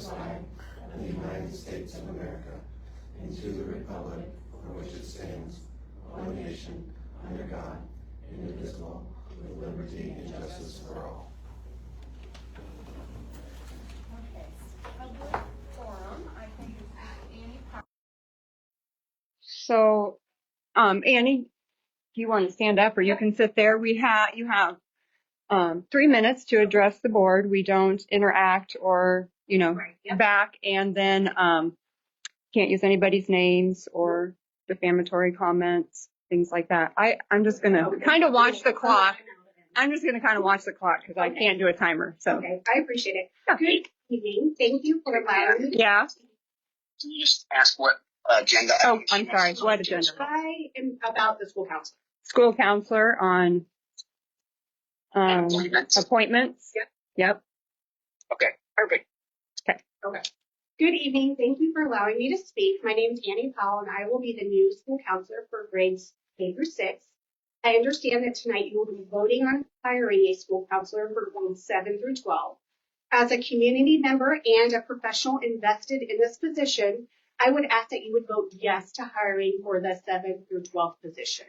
flag of the United States of America and to the republic for which it stands, one nation, under God, indivisible, with liberty and justice for all. Okay, public forum, I think it's Annie. So, Annie, do you want to stand up or you can sit there? You have 3 minutes to address the board. We don't interact or, Right, yep. back, and then can't use anybody's names or defamatory comments, things like that. I'm just going to kind of watch the clock. I'm just going to kind of watch the clock because I can't do a timer. So, Okay, I appreciate it. Yeah. Good evening. Thank you for allowing me. yeah. Can you just ask what agenda? Oh, I'm sorry. What agenda? I am about the school counselor. School counselor on Appointments. appointments. Yep. Okay, perfect. Good evening. Thank you for allowing me to speak. My name is Annie Powell, and I will be the new school counselor for grades K through 6. I understand that tonight you will be voting on hiring a school counselor for grades 7 through 12. As a community member and a professional invested in this position, I would ask that you would vote yes to hiring for the 7 through 12 position.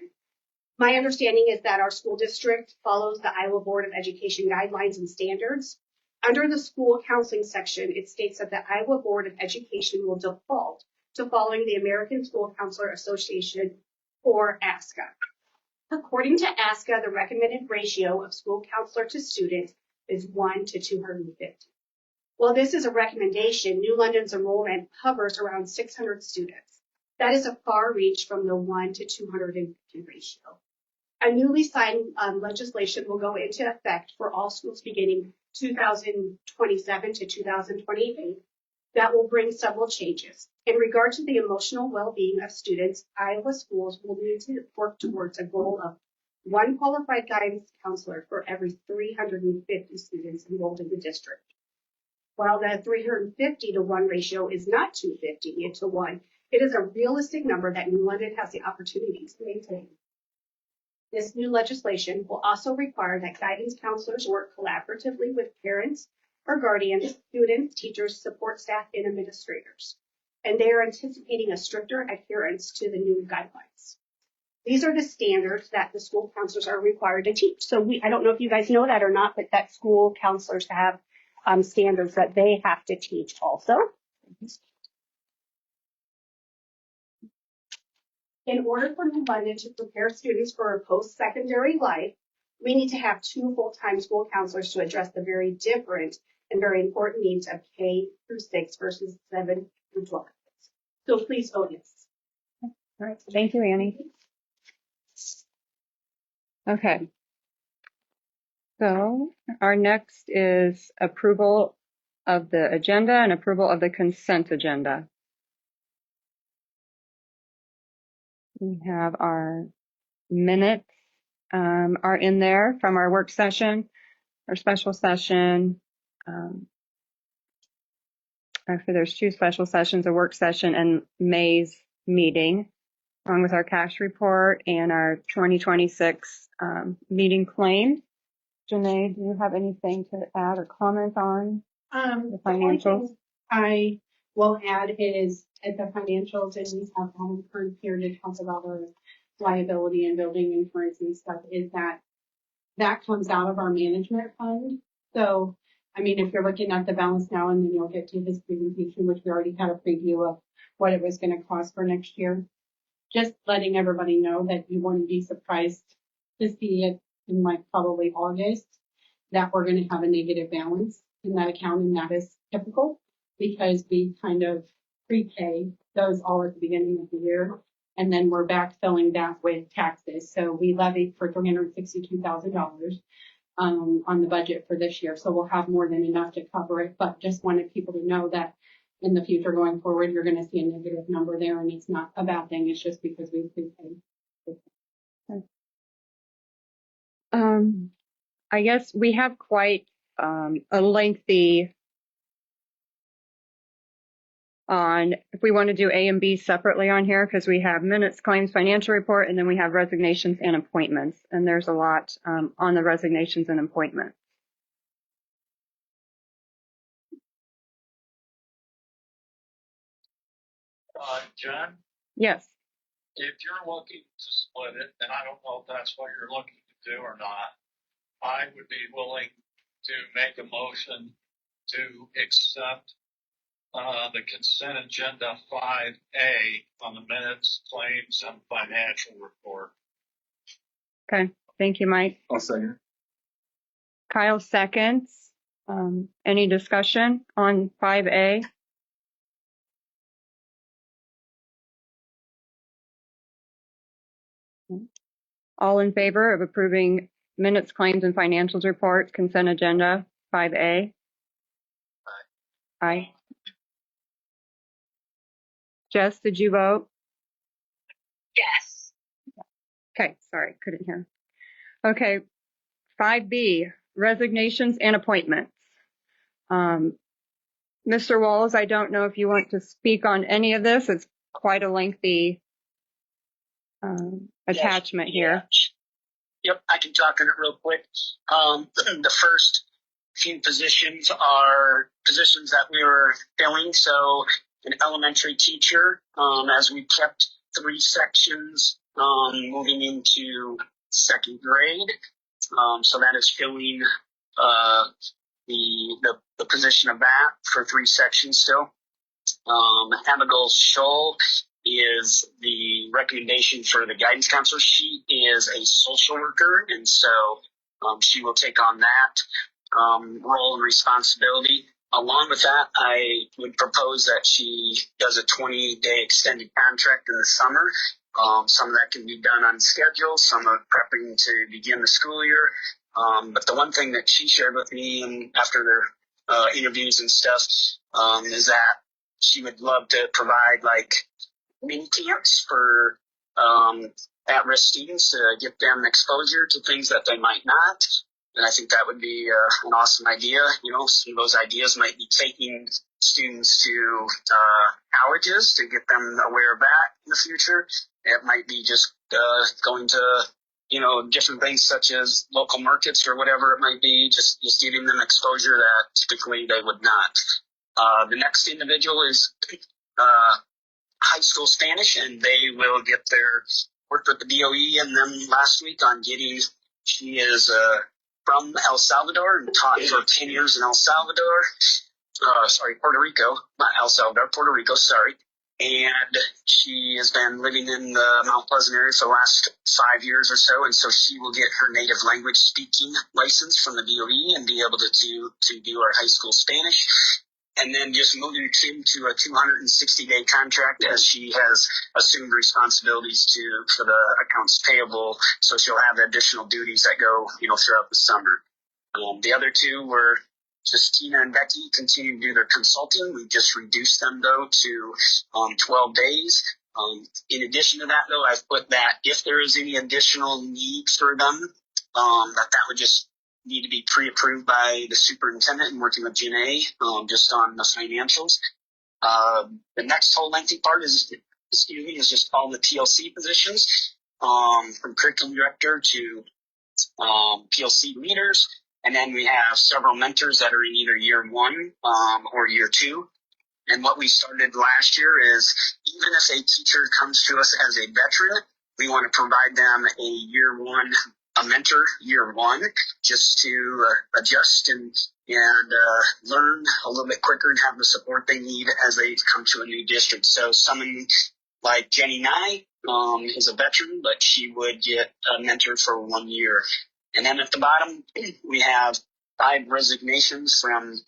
My understanding is that our school district follows the Iowa Board of Education guidelines and standards. Under the school counseling section, it states that the Iowa Board of Education will default to following the American School Counselor Association, or ASCA. According to ASCA, the recommended ratio of school counselor to student is 1 to 250. While this is a recommendation, New London's enrollment hovers around 600 students. That is a far reach from the 1 to 250 ratio. A newly signed legislation will go into effect for all schools beginning 2027 to 2028 that will bring several changes. In regard to the emotional well-being of students, Iowa schools will need to work towards a goal of 1 qualified guidance counselor for every 350 students enrolled in the district. While the 350 to 1 ratio is not 250 to 1, it is a realistic number that New London has the opportunity to maintain. This new legislation will also require that guidance counselors work collaboratively with parents or guardians, students, teachers, support staff, and administrators. And they are anticipating a stricter adherence to the new guidelines. These are the standards that the school counselors are required to teach. So I don't know if you guys know that or not, but that school counselors have standards that they have to teach also. In order for New London to prepare students for a post-secondary life, we need to have 2 full-time school counselors to address the very different and very important needs of K through 6 versus 7 through 12. So please vote yes. All right. Thank you, Annie. Okay. So our next is approval of the agenda and approval of the consent agenda. We have our minutes are in there from our work session, our special session. Actually, there's 2 special sessions, a work session and May's meeting, along with our cash report and our 2026 meeting claim. Janae, do you have anything to add or comment on the financials? I will add is at the financials, and we have current here to talk about our liability and building insurance and stuff, is that comes out of our management fund. So, I mean, if you're looking at the balance now, and then you'll get to his presentation, which we already had a preview of what it was going to cost for next year. Just letting everybody know that you wouldn't be surprised to see it in like probably August, that we're going to have a negative balance in that account, and that is typical because we kind of prepay those all at the beginning of the year, and then we're backfilling that with taxes. So we levied for $362,000 on the budget for this year, so we'll have more than enough to cover it. But just wanted people to know that in the future going forward, you're going to see a negative number there, and it's not a bad thing. It's just because we prepaid. I guess we have quite a lengthy on if we want to do A and B separately on here, because we have minutes, claims, financial report, and then we have resignations and appointments. And there's a lot on the resignations and appointments. Jen, Yes. if you're looking to split it, and I don't know if that's what you're looking to do or not, I would be willing to make a motion to accept the consent agenda 5A on the minutes, claims, and financial report. Okay. Thank you, Mike. I'll second. Kyle seconds. Any discussion on 5A? All in favor of approving minutes, claims, and financials reports, consent agenda 5A? Aye. Jess, did you vote? Yes. Okay, sorry, couldn't hear. Okay, 5B, resignations and appointments. Mr. Walls, I don't know if you want to speak on any of this. It's quite a lengthy attachment here. Yep, I can talk on it real quick. The first few positions are positions that we were filling. So an elementary teacher, as we kept 3 sections moving into 2nd grade. So that is filling the position of that for 3 sections still. Abigail Scholl is the recommendation for the guidance counselor. She is a social worker, and so she will take on that role and responsibility. Along with that, I would propose that she does a 20-day extended contract in the summer. Some of that can be done on schedule, some are prepping to begin the school year. But the one thing that she shared with me and after their interviews and stuff is that she would love to provide like mini camps for at-risk students to get them exposure to things that they might not. And I think that would be an awesome idea. You know, some of those ideas might be taking students to colleges to get them aware of that in the future. It might be just going to, you know, different things such as local markets or whatever it might be, just giving them exposure that typically they would not. The next individual is high school Spanish, and they will get their work with the DOE and them last week on getting. She is from El Salvador and taught for 10 years in El Salvador. Puerto Rico, not El Salvador, Puerto Rico, sorry. And she has been living in the Mount Pleasant area for the last 5 years or so, and so she will get her native language speaking license from the DOE and be able to do our high school Spanish. And then just moving to a 260-day contract as she has assumed responsibilities for the accounts payable, so she'll have additional duties that go, you know, throughout the summer. The other 2 were just Tina and Becky continue to do their consulting. We just reduced them though to 12 days. In addition to that though, I've put that if there is any additional need for them, that would just need to be pre-approved by the superintendent and working with Janae, just on the financials. The next whole lengthy part is just all the TLC positions, from curriculum director to PLC leaders. And then we have several mentors that are in either year 1 or year 2. And what we started last year is even if a teacher comes to us as a veteran, we want to provide them a mentor year 1, just to adjust and learn a little bit quicker and have the support they need as they come to a new district. So someone like Jenny Nye is a veteran, but she would get a mentor for 1 year. And then at the bottom, we have 5 resignations from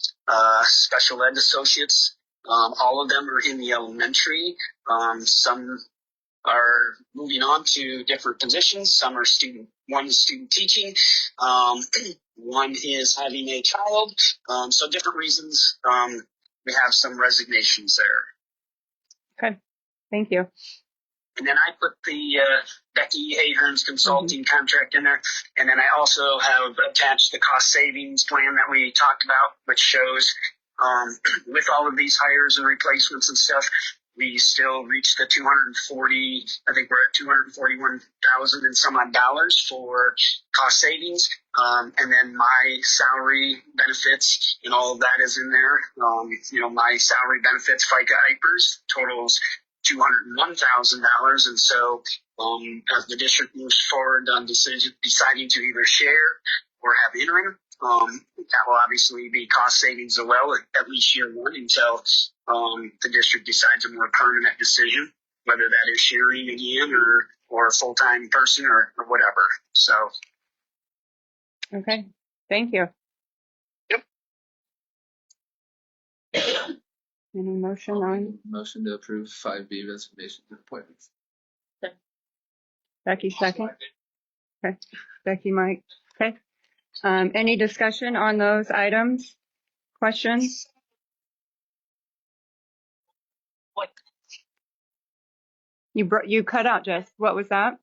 special ed associates. All of them are in the elementary. Some are moving on to different positions. Some are one is student teaching. One is having a child. So different reasons. We have some resignations there. Okay, thank you. And then I put the Becky Ahern's consulting contract in there. And then I also have attached the cost savings plan that we talked about, which shows with all of these hires and replacements and stuff, we still reached the 240, I think we're at 241,000 and some odd dollars for cost savings. And then my salary benefits and all of that is in there. You know, my salary benefits, FICA IPERS totals $201,000. And so, as the district moves forward on deciding to either share or have interim, that will obviously be cost savings as well, at least year one, until the district decides a more permanent decision, whether that is sharing again or a full-time person or whatever. So, Okay, thank you. Yep. Any motion on Motion to approve 5B resignations and appointments. Becky second? Okay, Becky, Mike. Okay. Any discussion on those items? Questions? What You cut out, Jess. What was that?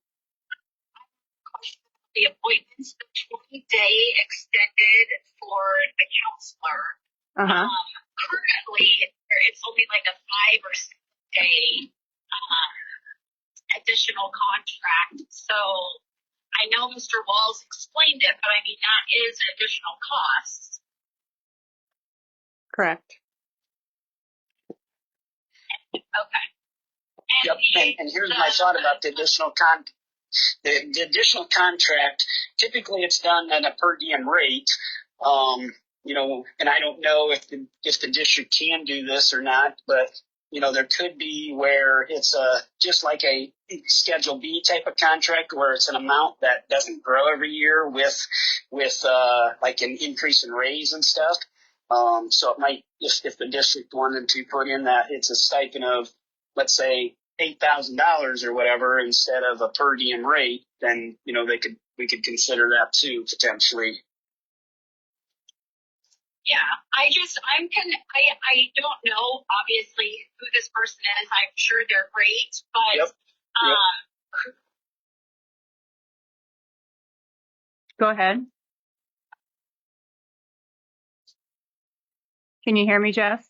the appointments, the 20-day extended for the counselor. Uh-huh. Currently, it's only like a 5 or 6 day additional contract. So I know Mr. Walls explained it, but I mean, that is additional costs. Correct. Okay. yep. And here's my thought about the additional the additional contract. Typically, it's done at a per diem rate. And I don't know if the district can do this or not, but there could be where it's just like a Schedule B type of contract where it's an amount that doesn't grow every year with like an increase in raise and stuff. So it might, if the district wanted to put in that it's a stipend of, let's say, $8,000 or whatever instead of a per diem rate, then we could consider that too potentially. Yeah, I don't know, obviously, who this person is. I'm sure they're great, but Yep. Go ahead. Can you hear me, Jess?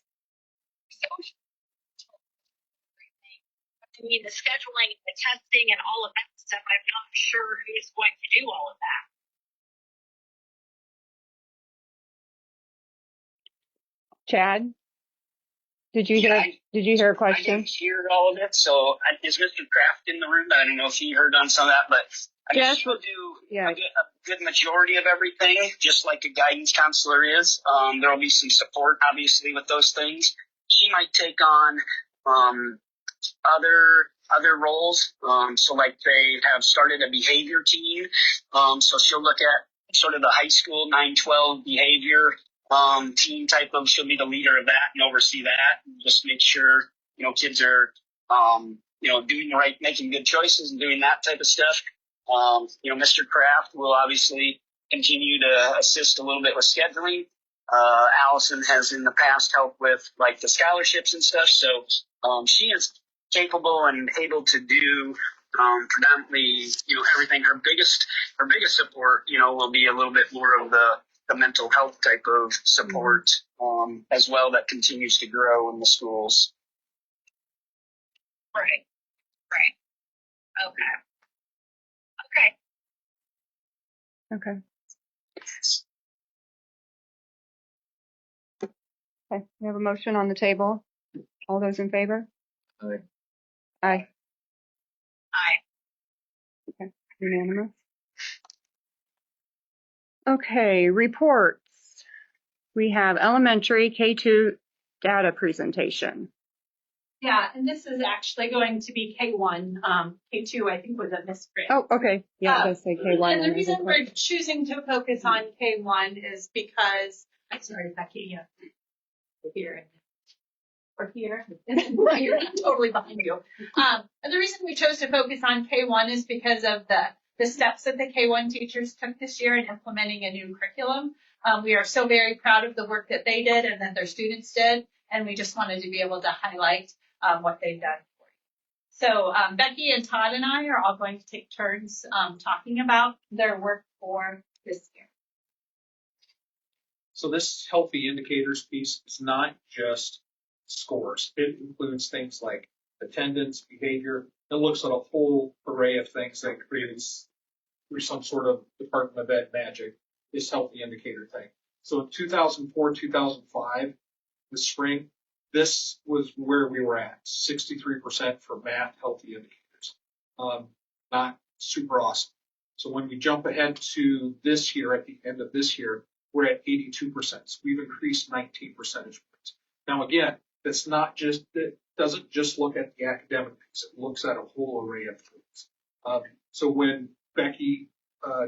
I mean, the scheduling, the testing, and all of that stuff, I'm not sure who's going to do all of that. Chad? Did you hear a I question? didn't hear all of it. So is Mr. Kraft in the room? I don't know if he heard on some of that, but I guess she'll do a good majority of everything, just like a guidance counselor is. There will be some support, obviously, with those things. She might take on other roles. So like they have started a behavior team. So she'll look at sort of the high school 9-12 behavior team type of, she'll be the leader of that and oversee that and just make sure, kids are, doing the right, making good choices and doing that type of stuff. Mr. Kraft will obviously continue to assist a little bit with scheduling. Allison has in the past helped with like the scholarships and stuff. So, she is capable and able to do, predominantly, everything. Her biggest support, will be a little bit more of the mental health type of support, as well, that continues to grow in the schools. Right. Okay. Okay. Okay, we have a motion on the table. All those in favor? Aye. Aye. Aye. Okay, unanimous. Okay, reports. We have elementary K2 data presentation. Yeah, and this is actually going to be K1. K2, I think, was a misprint. Oh, okay. Yeah, it does say K1. And the reason we're choosing to focus on K1 is because, I'm sorry, Becky, here. Or here. You're totally behind you. And the reason we chose to focus on K1 is because of the steps that the K1 teachers took this year in implementing a new curriculum. We are so very proud of the work that they did and that their students did, and we just wanted to be able to highlight what they've done for you. So Becky and Todd and I are all going to take turns talking about their work for this year. So this healthy indicators piece is not just scores. It includes things like attendance, behavior. It looks at a whole array of things that creates through some sort of Department of Ed magic, this healthy indicator thing. So in 2004, 2005, the spring, this was where we were at, 63% for math healthy indicators. Not super awesome. So when we jump ahead to this year, at the end of this year, we're at 82%. So we've increased 19 percentage points. Now again, that's not just, it doesn't just look at the academic things, it looks at a whole array of things. So when Becky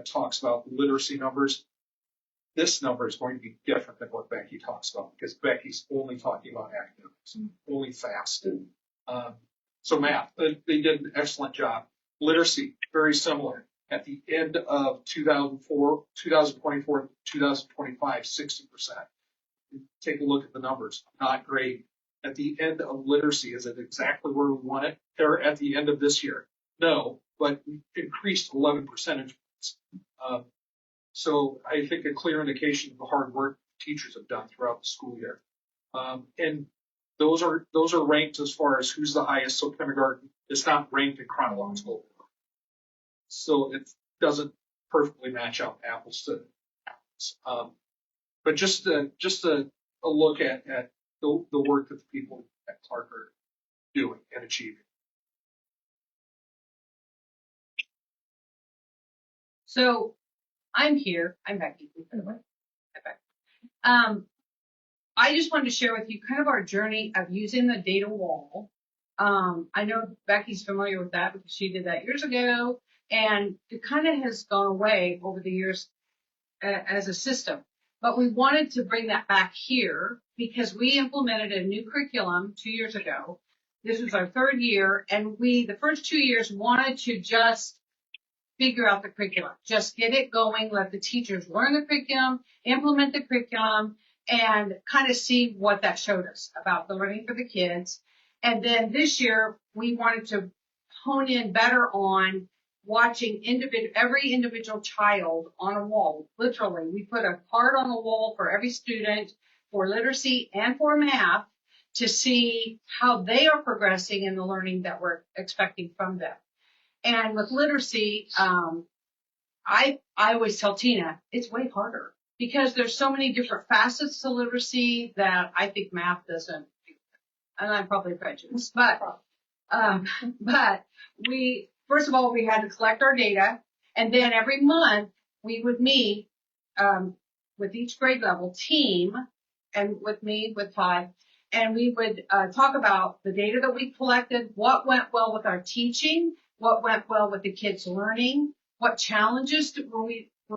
talks about literacy numbers, this number is going to be different than what Becky talks about because Becky's only talking about academics, only fast. So math, they did an excellent job. Literacy, very similar. At the end of 2024, 2025, 60%. Take a look at the numbers, not great. At the end of literacy, is it exactly where we want it? Or at the end of this year? No, but we increased 11 percentage points. So I think a clear indication of the hard work teachers have done throughout the school year. And those are ranked as far as who's the highest. So kindergarten is not ranked in chronological order. So it doesn't perfectly match up apples to apples. But just a look at the work that the people at Clark are doing and achieving. So I'm here. I'm Becky, by the way. Hi, Becky. I just wanted to share with you kind of our journey of using the data wall. I know Becky's familiar with that because she did that years ago, and it kind of has gone away over the years as a system. But we wanted to bring that back here because we implemented a new curriculum 2 years ago. This was our third year, and the first 2 years wanted to just figure out the curriculum, just get it going, let the teachers learn the curriculum, implement the curriculum, and kind of see what that showed us about the learning for the kids. And then this year, we wanted to hone in better on watching every individual child on a wall. Literally, we put a card on the wall for every student for literacy and for math to see how they are progressing in the learning that we're expecting from them. And with literacy, I always tell Tina, it's way harder because there's so many different facets to literacy that I think math doesn't. And I'm probably prejudiced, but first of all, we had to collect our data, and then every month we would meet with each grade level team, and with me, with Todd, and we would talk about the data that we collected, what went well with our teaching, what went well with the kids learning, what challenges were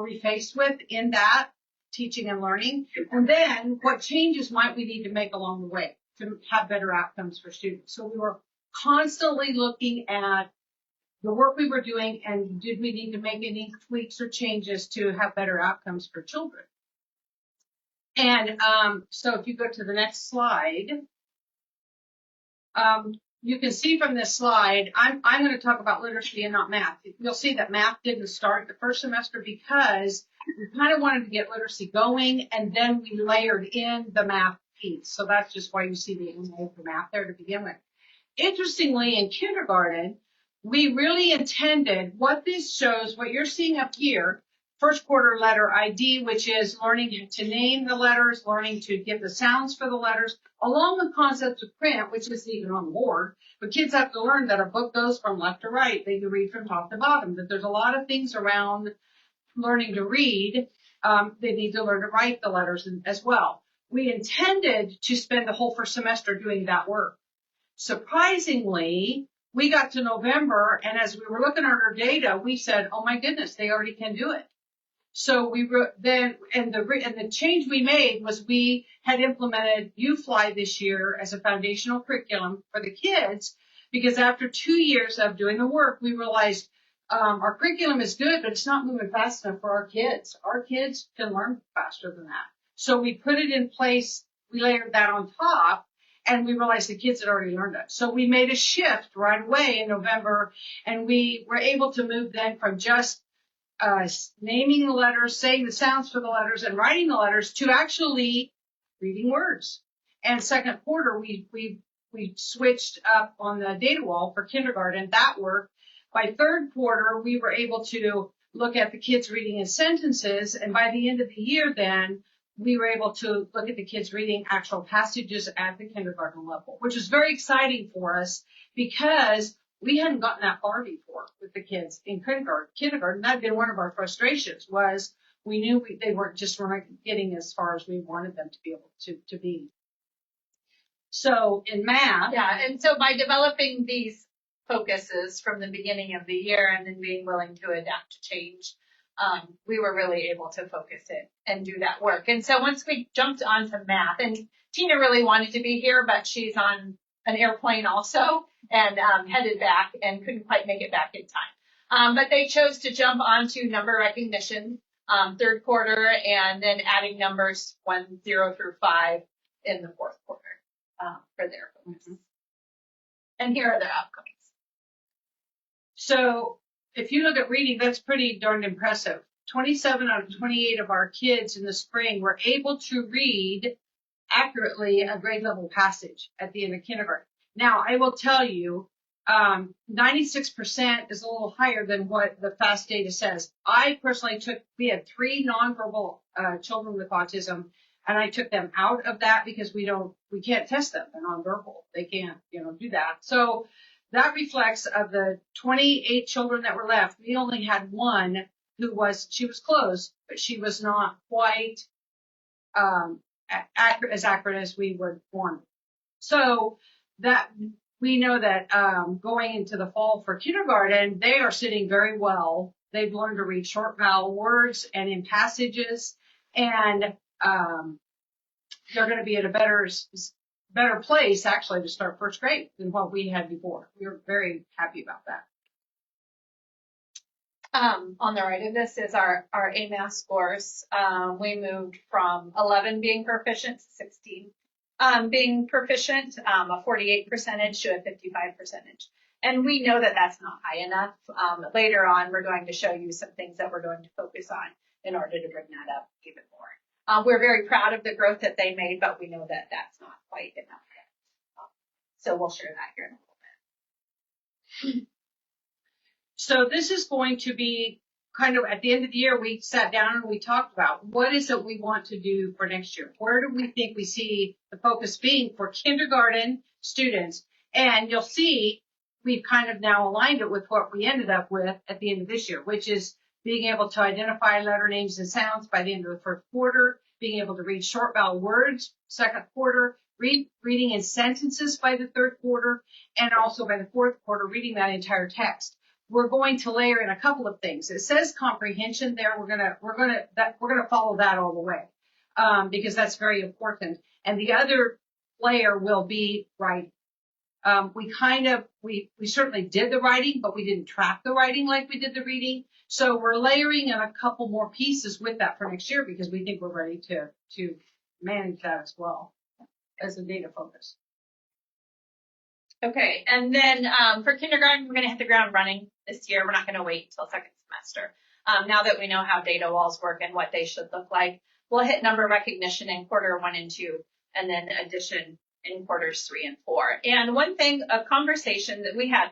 we faced with in that teaching and learning, and then what changes might we need to make along the way to have better outcomes for students. So we were constantly looking at the work we were doing and did we need to make any tweaks or changes to have better outcomes for children. And so if you go to the next slide, you can see from this slide, I'm going to talk about literacy and not math. You'll see that math didn't start the first semester because we kind of wanted to get literacy going, and then we layered in the math piece. So that's just why you see the MA for math there to begin with. Interestingly, in kindergarten, we really intended what this shows, what you're seeing up here, first quarter letter ID, which is learning to name the letters, learning to give the sounds for the letters, along with concepts of print, which isn't even on the board. But kids have to learn that a book goes from left to right. They can read from top to bottom, that there's a lot of things around learning to read. They need to learn to write the letters as well. We intended to spend the whole first semester doing that work. Surprisingly, we got to November, and as we were looking at our data, we said, oh my goodness, they already can do it. So we then, and the change we made was we had implemented UFly this year as a foundational curriculum for the kids, because after 2 years of doing the work, we realized our curriculum is good, but it's not moving fast enough for our kids. Our kids can learn faster than that. So we put it in place, we layered that on top, and we realized the kids had already learned it. So we made a shift right away in November, and we were able to move then from just naming the letters, saying the sounds for the letters, and writing the letters to actually reading words. And second quarter, we switched up on the data wall for kindergarten. That worked. By third quarter, we were able to look at the kids reading in sentences, and by the end of the year then, we were able to look at the kids reading actual passages at the kindergarten level, which is very exciting for us because we hadn't gotten that far before with the kids in kindergarten. That had been one of our frustrations, was we knew they weren't getting as far as we wanted them to be able to be. So in math. Yeah, and so by developing these focuses from the beginning of the year and then being willing to adapt to change, we were really able to focus it and do that work. And so once we jumped onto math, and Tina really wanted to be here, but she's on an airplane also and headed back and couldn't quite make it back in time. But they chose to jump onto number recognition, third quarter, and then adding numbers 1, 0 through 5 in the fourth quarter for their focus. Mm-hmm. And here are their outcomes. So if you look at reading, that's pretty darn impressive. 27 out of 28 of our kids in the spring were able to read accurately a grade level passage at the end of kindergarten. Now, I will tell you, 96% is a little higher than what the FAST data says. I personally we had 3 nonverbal children with autism, and I took them out of that because we can't test them. They're nonverbal. They can't, do that. So that reflects of the 28 children that were left, we only had one she was close, but she was not quite as accurate as we would want. So that we know that going into the fall for kindergarten, they are sitting very well. They've learned to read short vowel words and in passages, and they're going to be at a better place actually to start first grade than what we had before. We were very happy about that. On the right of this is our AMAS scores. We moved from 11 being proficient to 16 being proficient, a 48% to a 55%. And we know that that's not high enough. Later on, we're going to show you some things that we're going to focus on in order to bring that up even more. We're very proud of the growth that they made, but we know that that's not quite enough yet. So we'll share that here in a little bit. So this is going to be kind of at the end of the year, we sat down and we talked about what is it we want to do for next year? Where do we think we see the focus being for kindergarten students? And you'll see we've kind of now aligned it with what we ended up with at the end of this year, which is being able to identify letter names and sounds by the end of the first quarter, being able to read short vowel words second quarter, reading in sentences by the third quarter, and also by the fourth quarter, reading that entire text. We're going to layer in a couple of things. It says comprehension there. We're gonna follow that all the way because that's very important. And the other layer will be writing. We certainly did the writing, but we didn't track the writing like we did the reading. So we're layering in a couple more pieces with that for next year because we think we're ready to manage that as well as a data focus. Okay, and then for kindergarten, we're going to hit the ground running this year. We're not going to wait until second semester. Now that we know how data walls work and what they should look like, we'll hit number recognition in quarter 1 and 2, and then addition in quarters 3 and 4. And one thing, a conversation that we had,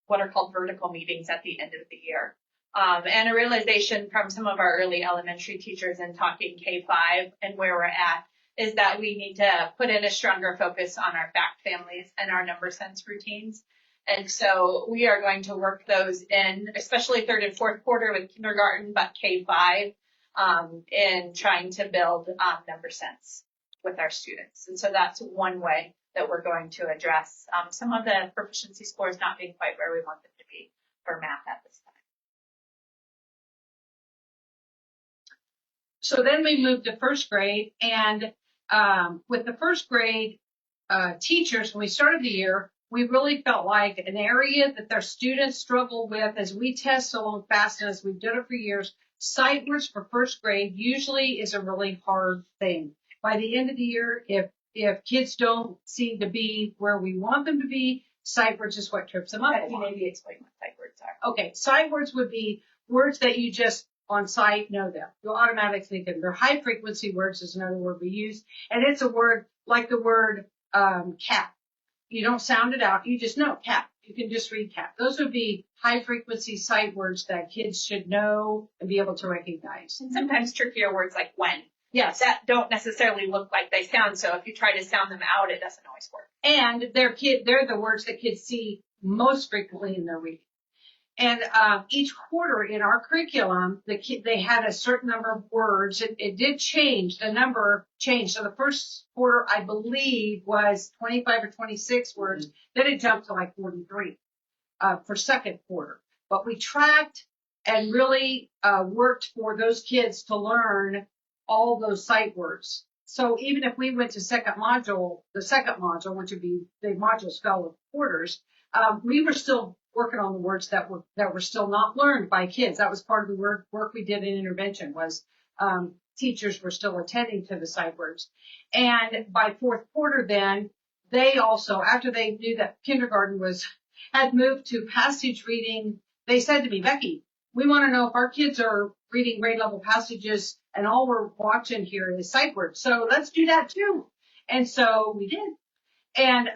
what are called vertical meetings at the end of the year, and a realization from some of our early elementary teachers in talking K-5 and where we're at, is that we need to put in a stronger focus on our fact families and our number sense routines. And so we are going to work those in, especially third and fourth quarter with kindergarten, but K-5, in trying to build number sense with our students. And so that's one way that we're going to address some of the proficiency scores not being quite where we want them to be for math at this time. So then we moved to first grade, and with the first grade teachers, when we started the year, we really felt like an area that their students struggle with as we test along fast and as we've done it for years, sight words for first grade usually is a really hard thing. By the end of the year, if kids don't seem to be where we want them to be, sight words is what trips them up. Can you maybe explain what sight words are? Okay, sight words would be words that you just on sight know them. You'll automatically think them. They're high frequency words is another word we use. And it's a word like the word cat. You don't sound it out. You just know cat. You can just read cat. Those would be high frequency sight words that kids should know and be able to recognize. And sometimes trickier words like when. Yes. that don't necessarily look like they sound. So if you try to sound them out, it doesn't always work. And they're the words that kids see most frequently in their reading. And each quarter in our curriculum, they had a certain number of words. It did change. The number changed. So the first quarter, I believe, was 25 or 26 words. Then it jumped to like 43 for second quarter. But we tracked and really worked for those kids to learn all those sight words. So even if we went to the second module, which would be the module spell of quarters, we were still working on the words that were still not learned by kids. That was part of the work we did in intervention was teachers were still attending to the sight words. And by fourth quarter then, they also, after they knew that kindergarten had moved to passage reading, they said to me, Becky, we want to know if our kids are reading grade level passages and all we're watching here is sight words. So let's do that too. And so we did. And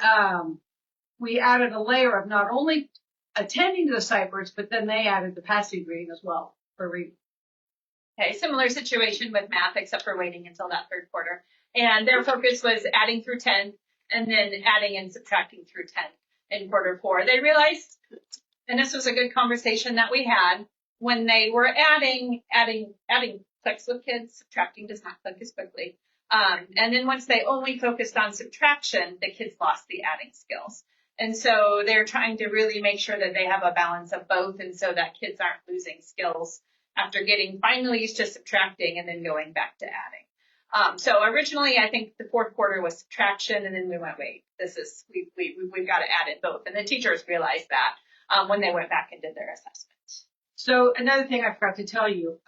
we added a layer of not only attending to the sight words, but then they added the passage reading as well for reading. Okay, similar situation with math, except for waiting until that third quarter. And their focus was adding through 10 and then adding and subtracting through 10 in quarter 4. They realized, and this was a good conversation that we had, when they were adding clicks with kids, subtracting does not click as quickly. And then once they only focused on subtraction, the kids lost the adding skills. And so they're trying to really make sure that they have a balance of both, and so that kids aren't losing skills after getting finally used to subtracting and then going back to adding. So originally, I think the fourth quarter was subtraction, and then we went, wait, we've got to add it both. And the teachers realized that when they went back and did their assessment. So another thing I forgot to tell you,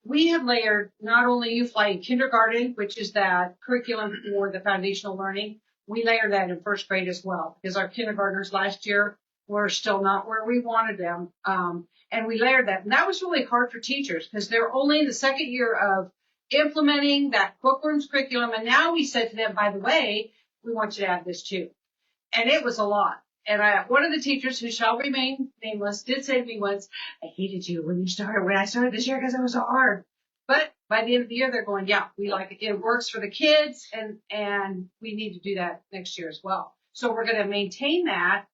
we have layered not only UFly in kindergarten, which is that curriculum for the foundational learning, we layer that in first grade as well, because our kindergartners last year were still not where we wanted them. And we layered that. And that was really hard for teachers because they're only in the second year of implementing that bookworms curriculum. And now we said to them, by the way, we want you to add this too. And it was a lot. And one of the teachers, who shall remain nameless, did say to me once, I hated you when I started this year because it was so hard. But by the end of the year, they're going, yeah, we like it. It works for the kids, and we need to do that next year as well. So we're going to maintain that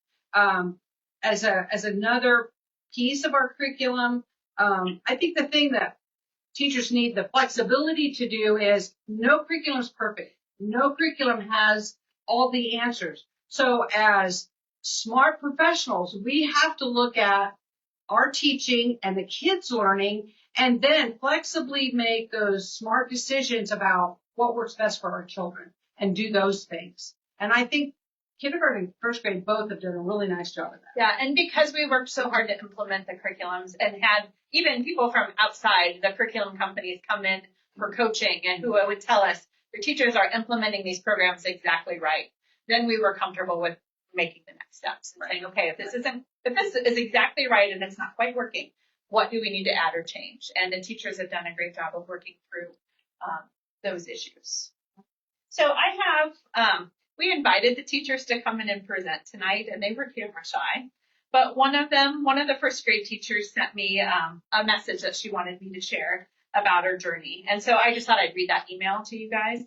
as another piece of our curriculum. I think the thing that teachers need the flexibility to do is no curriculum is perfect. No curriculum has all the answers. So as smart professionals, we have to look at our teaching and the kids' learning and then flexibly make those smart decisions about what works best for our children and do those things. And I think kindergarten and first grade both have done a really nice job of that. Yeah, and because we worked so hard to implement the curriculums and had even people from outside the curriculum companies come in for coaching and who would tell us, your teachers are implementing these programs exactly right, then we were comfortable with making the next steps and saying, okay, if this is exactly right and it's not quite working, what do we need to add or change? And the teachers have done a great job of working through those issues. So I have, we invited the teachers to come in and present tonight, and they were camera shy. But one of the first grade teachers sent me a message that she wanted me to share about her journey. And so I just thought I'd read that email to you guys.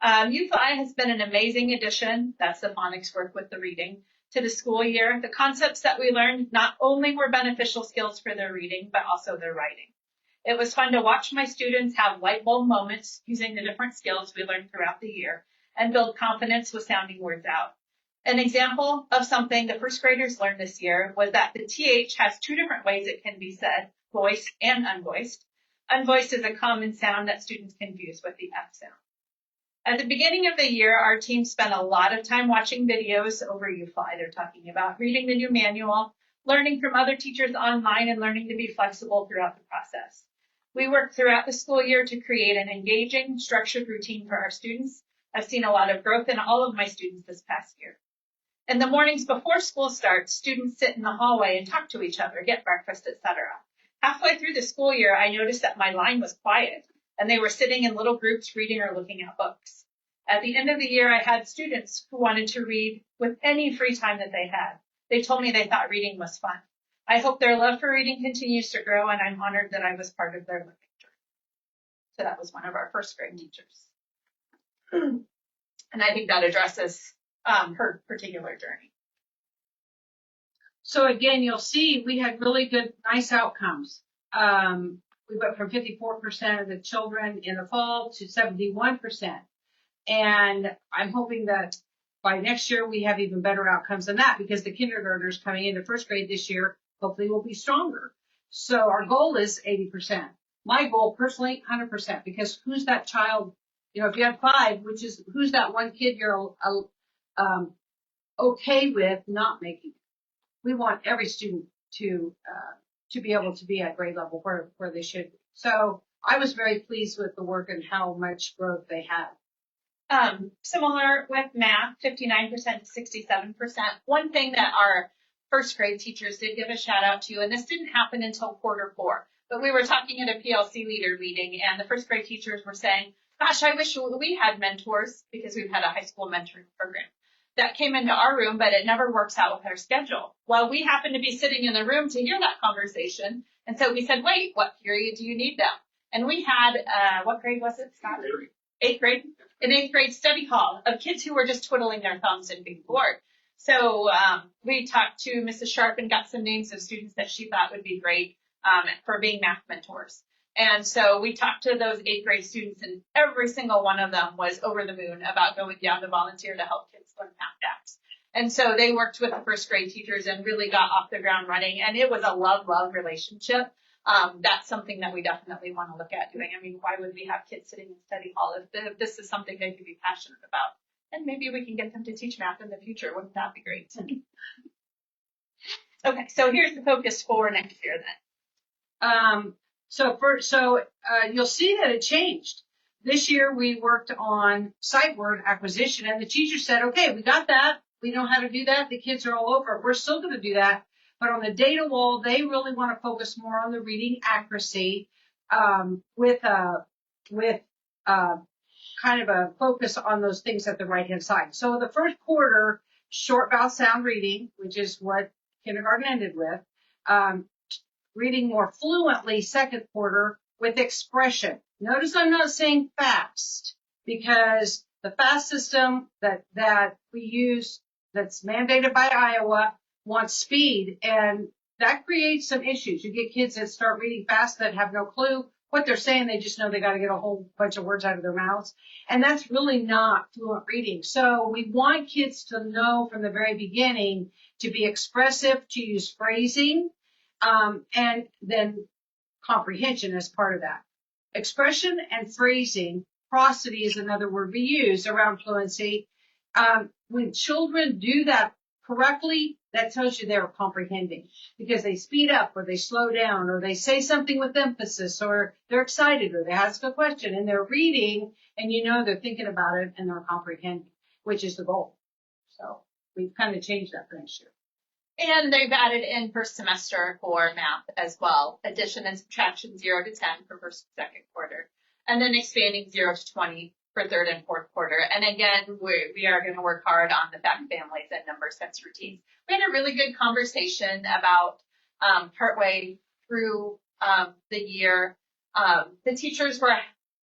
UFly has been an amazing addition, that's the phonics work with the reading, to the school year. The concepts that we learned not only were beneficial skills for their reading, but also their writing. It was fun to watch my students have light bulb moments using the different skills we learned throughout the year and build confidence with sounding words out. An example of something the first graders learned this year was that the TH has 2 different ways it can be said, voiced and unvoiced. Unvoiced is a common sound that students confuse with the F sound. At the beginning of the year, our team spent a lot of time watching videos over UFly. They're talking about reading the new manual, learning from other teachers online, and learning to be flexible throughout the process. We worked throughout the school year to create an engaging, structured routine for our students. I've seen a lot of growth in all of my students this past year. In the mornings before school starts, students sit in the hallway and talk to each other, get breakfast, etc. Halfway through the school year, I noticed that my line was quiet, and they were sitting in little groups reading or looking at books. At the end of the year, I had students who wanted to read with any free time that they had. They told me they thought reading was fun. I hope their love for reading continues to grow, and I'm honored that I was part of their learning journey. So that was one of our first grade teachers. And I think that addresses her particular journey. So again, you'll see we had really good, nice outcomes. We went from 54% of the children in the fall to 71%. And I'm hoping that by next year we have even better outcomes than that, because the kindergartners coming into first grade this year hopefully will be stronger. So our goal is 80%. My goal personally, 100%, because who's that child? You know, if you have 5, which is who's that one kid you're okay with not making it? We want every student to be able to be at grade level where they should be. So I was very pleased with the work and how much growth they had. Similar with math, 59% to 67%. One thing that our first grade teachers did give a shout out to, and this didn't happen until Q4, but we were talking at a PLC leader meeting, and the first grade teachers were saying, gosh, I wish we had mentors, because we've had a high school mentoring program that came into our room, but it never works out with our schedule. Well, we happened to be sitting in the room to hear that conversation. And so we said, wait, what period do you need them? And we had, what grade was it, Scott? 8th grade. An 8th grade study hall of kids who were just twiddling their thumbs and being bored. So we talked to Mrs. Sharp and got some names of students that she thought would be great for being math mentors. And so we talked to those 8th grade students, and every single one of them was over the moon about going down to volunteer to help kids learn math facts. And so they worked with the first grade teachers and really got off the ground running. And it was a love-love relationship. That's something that we definitely want to look at doing. I mean, why would we have kids sitting in study hall if this is something they could be passionate about? And maybe we can get them to teach math in the future. Wouldn't that be great? Okay, so here's the focus for next year then. So you'll see that it changed. This year we worked on sight word acquisition, and the teacher said, okay, we got that. We know how to do that. The kids are all over it. We're still going to do that. But on the data wall, they really want to focus more on the reading accuracy with kind of a focus on those things at the right-hand side. So the first quarter, short vowel sound reading, which is what kindergarten ended with, reading more fluently second quarter with expression. Notice I'm not saying fast, because the FAST system that we use that's mandated by Iowa wants speed, and that creates some issues. You get kids that start reading fast that have no clue what they're saying. They just know they got to get a whole bunch of words out of their mouths, and that's really not fluent reading. So we want kids to know from the very beginning to be expressive, to use phrasing, and then comprehension as part of that. Expression and phrasing, prosody is another word we use around fluency. When children do that correctly, that tells you they're comprehending, because they speed up or they slow down or they say something with emphasis or they're excited or they ask a question and they're reading, and you know they're thinking about it and they're comprehending, which is the goal. So we've kind of changed that for next year. And they've added in first semester for math as well. Addition and subtraction 0 to 10 for first and second quarter. And then expanding 0 to 20 for third and fourth quarter. And again, we are going to work hard on the fact families and number sense routines. We had a really good conversation about partway through the year. The teachers were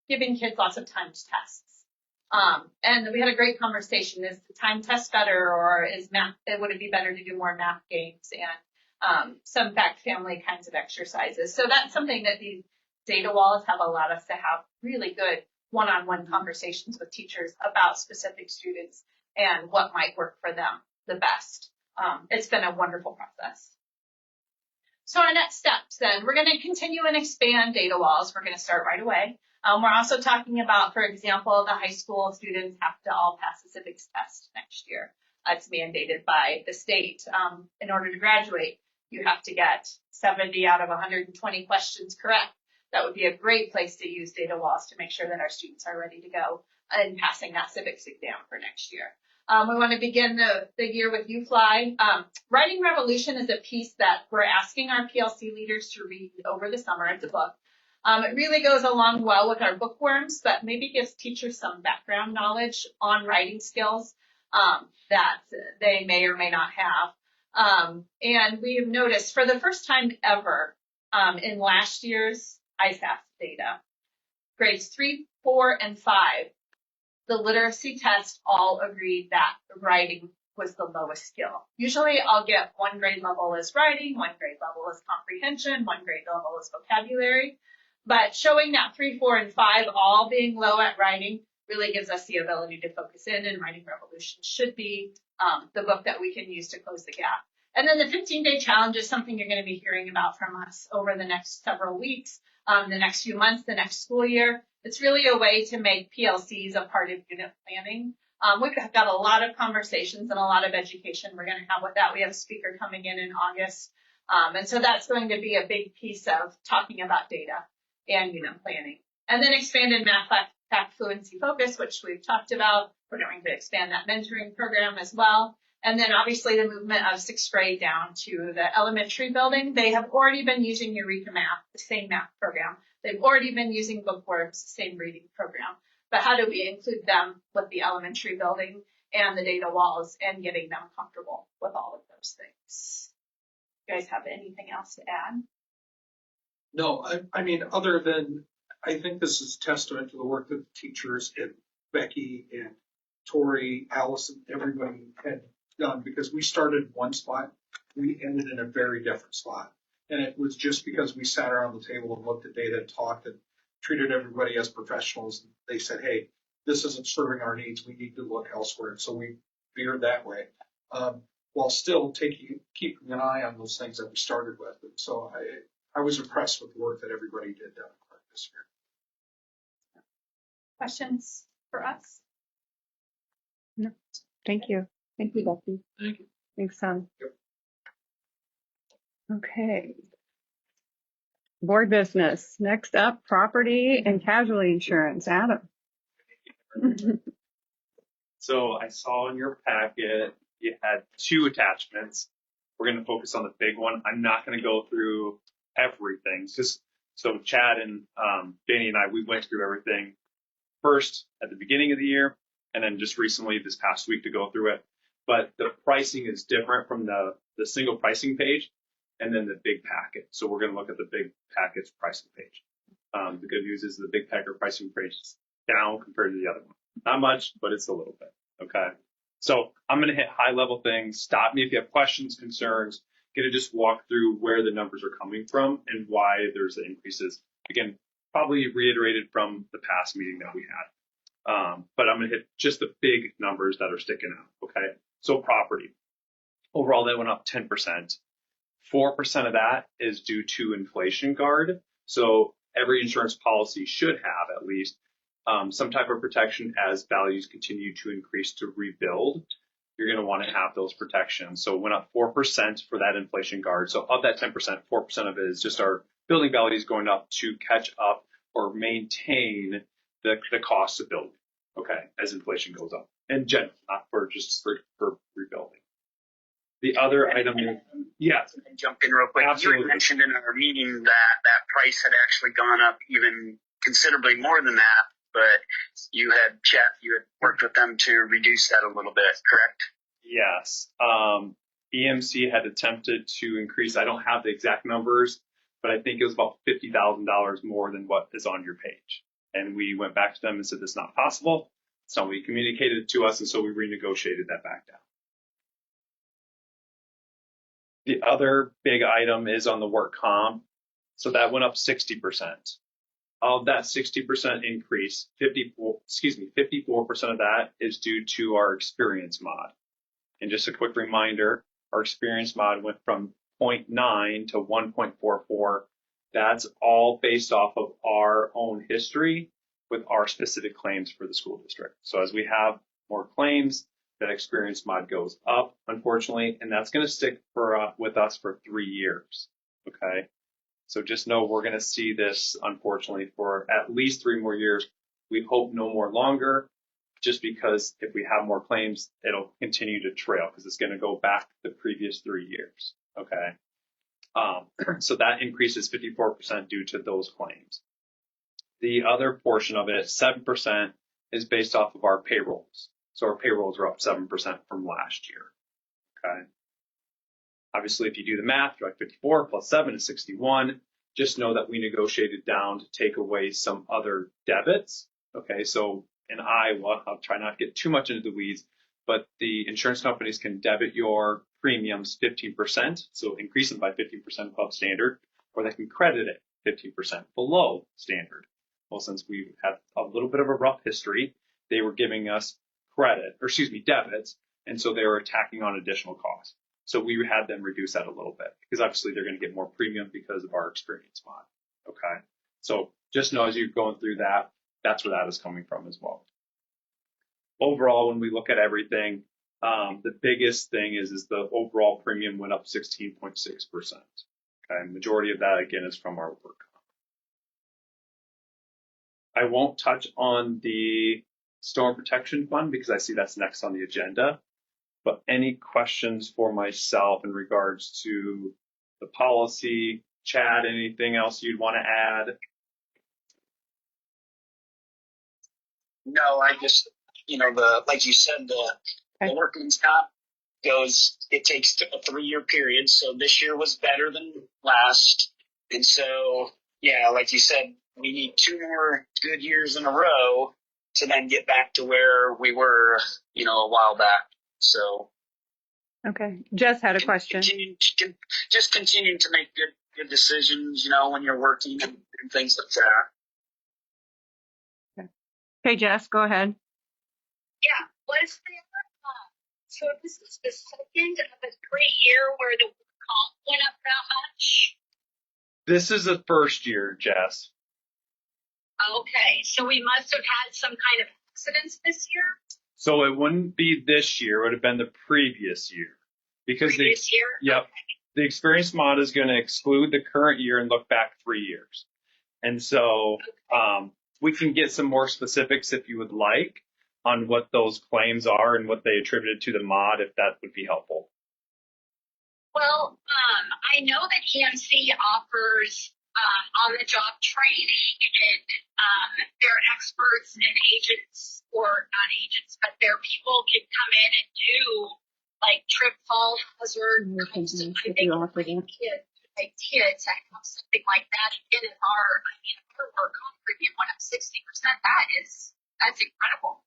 giving kids lots of timed tests. And we had a great conversation. Is the time test better, or is math, would it be better to do more math games and some fact family kinds of exercises? So that's something that these data walls have allowed us to have really good one-on-one conversations with teachers about specific students and what might work for them the best. It's been a wonderful process. So our next steps then, we're going to continue and expand data walls. We're going to start right away. We're also talking about, for example, the high school students have to all pass the civics test next year. It's mandated by the state. In order to graduate, you have to get 70 out of 120 questions correct. That would be a great place to use data walls to make sure that our students are ready to go in passing that civics exam for next year. We want to begin the year with UFly. Writing Revolution is a piece that we're asking our PLC leaders to read over the summer. It's a book. It really goes along well with our bookworms, but maybe gives teachers some background knowledge on writing skills that they may or may not have. And we have noticed for the first time ever in last year's ISAF data, grades 3, 4, and 5, the literacy test all agreed that writing was the lowest skill. Usually I'll get one grade level is writing, one grade level is comprehension, one grade level is vocabulary. But showing that 3, 4, and 5 all being low at writing really gives us the ability to focus in, and Writing Revolution should be the book that we can use to close the gap. And then the 15-day challenge is something you're going to be hearing about from us over the next several weeks, the next few months, the next school year. It's really a way to make PLCs a part of unit planning. We've got a lot of conversations and a lot of education we're going to have with that. We have a speaker coming in August. And so that's going to be a big piece of talking about data and unit planning. And then expanded math fact fluency focus, which we've talked about. We're going to expand that mentoring program as well. And then obviously the movement of 6th grade down to the elementary building. They have already been using Eureka Math, the same math program. They've already been using Bookworms, the same reading program. But how do we include them with the elementary building and the data walls and getting them comfortable with all of those things? You guys have anything else to add? No, I mean, other than, I think this is testament to the work that the teachers and Becky and Tori, Allison, everybody had done, because we started one spot, we ended in a very different spot. And it was just because we sat around the table and looked at data and talked and treated everybody as professionals. They said, hey, this isn't serving our needs. We need to look elsewhere. And so we veered that way, while still keeping an eye on those things that we started with. And so I was impressed with the work that everybody did down this year. Questions for us? No. Thank you. Thank you, Becky. Thank you. Thanks, Tom. Yep. Okay. Board business. Next up, property and casualty insurance. Adam. So I saw in your packet, you had 2 attachments. We're going to focus on the big one. I'm not going to go through everything. So Chad and Danny and I, we went through everything first at the beginning of the year, and then just recently this past week to go through it. But the pricing is different from the single pricing page and then the big packet. So we're going to look at the big packet's pricing page. The good news is the big packet pricing page is down compared to the other one. Not much, but it's a little bit. Okay. So I'm going to hit high level things. Stop me if you have questions, concerns. Going to just walk through where the numbers are coming from and why there's the increases. Again, probably reiterated from the past meeting that we had. But I'm going to hit just the big numbers that are sticking out. Okay. So property. Overall, they went up 10%. 4% of that is due to inflation guard. So every insurance policy should have at least some type of protection as values continue to increase to rebuild. You're going to want to have those protections. So it went up 4% for that inflation guard. So of that 10%, 4% of it is just our building values going up to catch up or maintain the cost of building, okay, as inflation goes up. In general, not for just for rebuilding. The other item, yes. Jump in real quick. Absolutely. You had mentioned in our meeting that price had actually gone up even considerably more than that, but you had worked with them to reduce that a little bit, correct? Yes. EMC had attempted to increase, I don't have the exact numbers, but I think it was about $50,000 more than what is on your page. And we went back to them and said, this is not possible. It's not what you communicated to us. And so we renegotiated that back down. The other big item is on the work comp. So that went up 60%. Of that 60% increase, 54% of that is due to our experience mod. And just a quick reminder, our experience mod went from 0.9 to 1.44. That's all based off of our own history with our specific claims for the school district. So as we have more claims, that experience mod goes up, unfortunately, and that's going to stick with us for 3 years. Okay. So just know we're going to see this, unfortunately, for at least 3 more years. We hope no more longer, just because if we have more claims, it'll continue to trail because it's going to go back the previous 3 years. Okay. So that increase is 54% due to those claims. The other portion of it, 7%, is based off of our payrolls. So our payrolls are up 7% from last year. Okay. Obviously, if you do the math, you're like 54 plus 7 is 61. just know that we negotiated down to take away some other debits. Okay, so in Iowa, I'll try not to get too much into the weeds, but the insurance companies can debit your premiums 15%, so increase them by 15% above standard, or they can credit it 15% below standard. Well, since we've had a little bit of a rough history, they were giving us debits, and so they were attacking on additional costs. So we had them reduce that a little bit because obviously they're going to get more premium because of our experience mod. Okay. So just know as you're going through that, that's where that is coming from as well. Overall, when we look at everything, the biggest thing is the overall premium went up 16.6%. Okay. Majority of that again is from our work. I won't touch on the storm protection fund because I see that's next on the agenda. But any questions for myself in regards to the policy? Chad, anything else you'd want to add? No, I just, like you said, the workman's comp it takes a 3-year period. So this year was better than last. And so, yeah, like you said, we need 2 more good years in a row to then get back to where we were, a while back. So. Okay. Jess had a question. Just continue to make good decisions, when you're working and things like that. Okay, Jess, go ahead. Yeah, was there, so this is the second of a 3-year where the comp went up that much? This is the first year, Jess. Okay, so we must have had some kind of accidents this year? So it wouldn't be this year, it would have been the previous year. Because previous year? Yep. Okay. The experience mod is going to exclude the current year and look back 3 years. And so we can get some more specifics if you would like on what those claims are and what they attributed to the mod, if that would be helpful. Well, I know that EMC offers on-the-job training, and they're experts and agents, or not agents, but they're people can come in and do like trip, fall, hazard. I think kids to have something like that. Again, if our work comp premium went up 60%, that's incredible.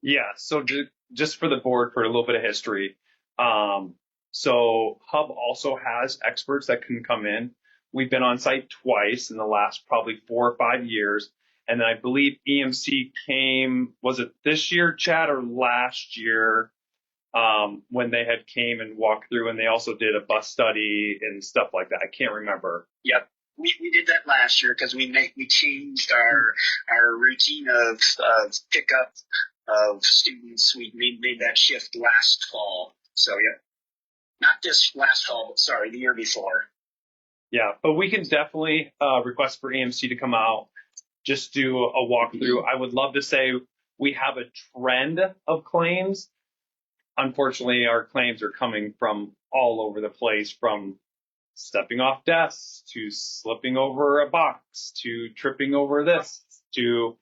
Yeah. So just for the board, for a little bit of history. So Hub also has experts that can come in. We've been on site twice in the last probably 4 or 5 years. And then I believe EMC came, was it this year, Chad, or last year, when they had came and walked through, and they also did a bus study and stuff like that. I can't remember. Yep. We did that last year because we changed our routine of pickup of students. We made that shift last fall. So yeah, not this last fall, but sorry, the year before. Yeah, but we can definitely request for EMC to come out, just do a walkthrough. I would love to say we have a trend of claims. Unfortunately, our claims are coming from all over the place, from stepping off desks to slipping over a box to tripping over this to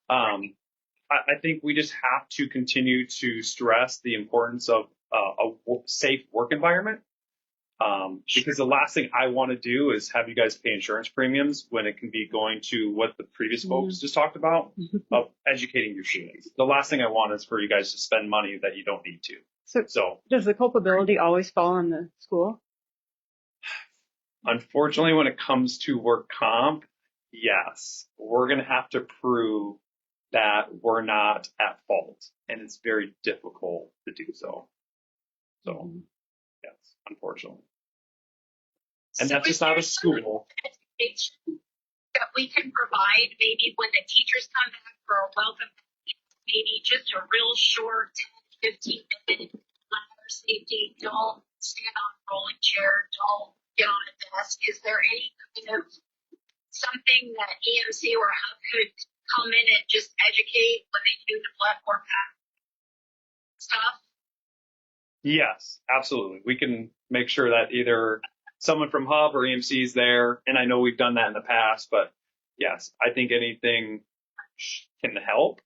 I think we just have to continue to stress the importance of a safe work environment. Because the last thing I want to do is have you guys pay insurance premiums when it can be going to what the previous folks just talked about, of educating your students. The last thing I want is for you guys to spend money that you don't need to. So does the culpability always fall on the school? Unfortunately, when it comes to work comp, yes, we're going to have to prove that we're not at fault, and it's very difficult to do so. So, yes, unfortunately. And that's just out of school. Education that we can provide, maybe when the teachers come back for a welcome, maybe just a real short 10, 15 minute fire safety. Don't stand on a rolling chair. Don't get on a desk. Is there any kind of something that EMC or Hub could come in and just educate when they do the platform stuff? Yes, absolutely. We can make sure that either someone from Hub or EMC is there, and I know we've done that in the past, but yes, I think anything can help.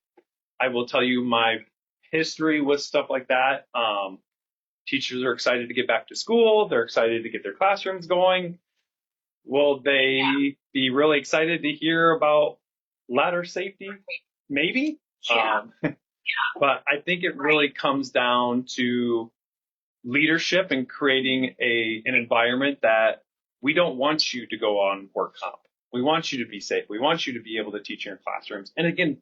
I will tell you my history with stuff like that. Teachers are excited to get back to school. They're excited to get their classrooms going. Will they be really excited to hear about ladder safety? Maybe. Yeah. But I think it really comes down to leadership and creating an environment that we don't want you to go on work comp. We want you to be safe. We want you to be able to teach in your classrooms. And again,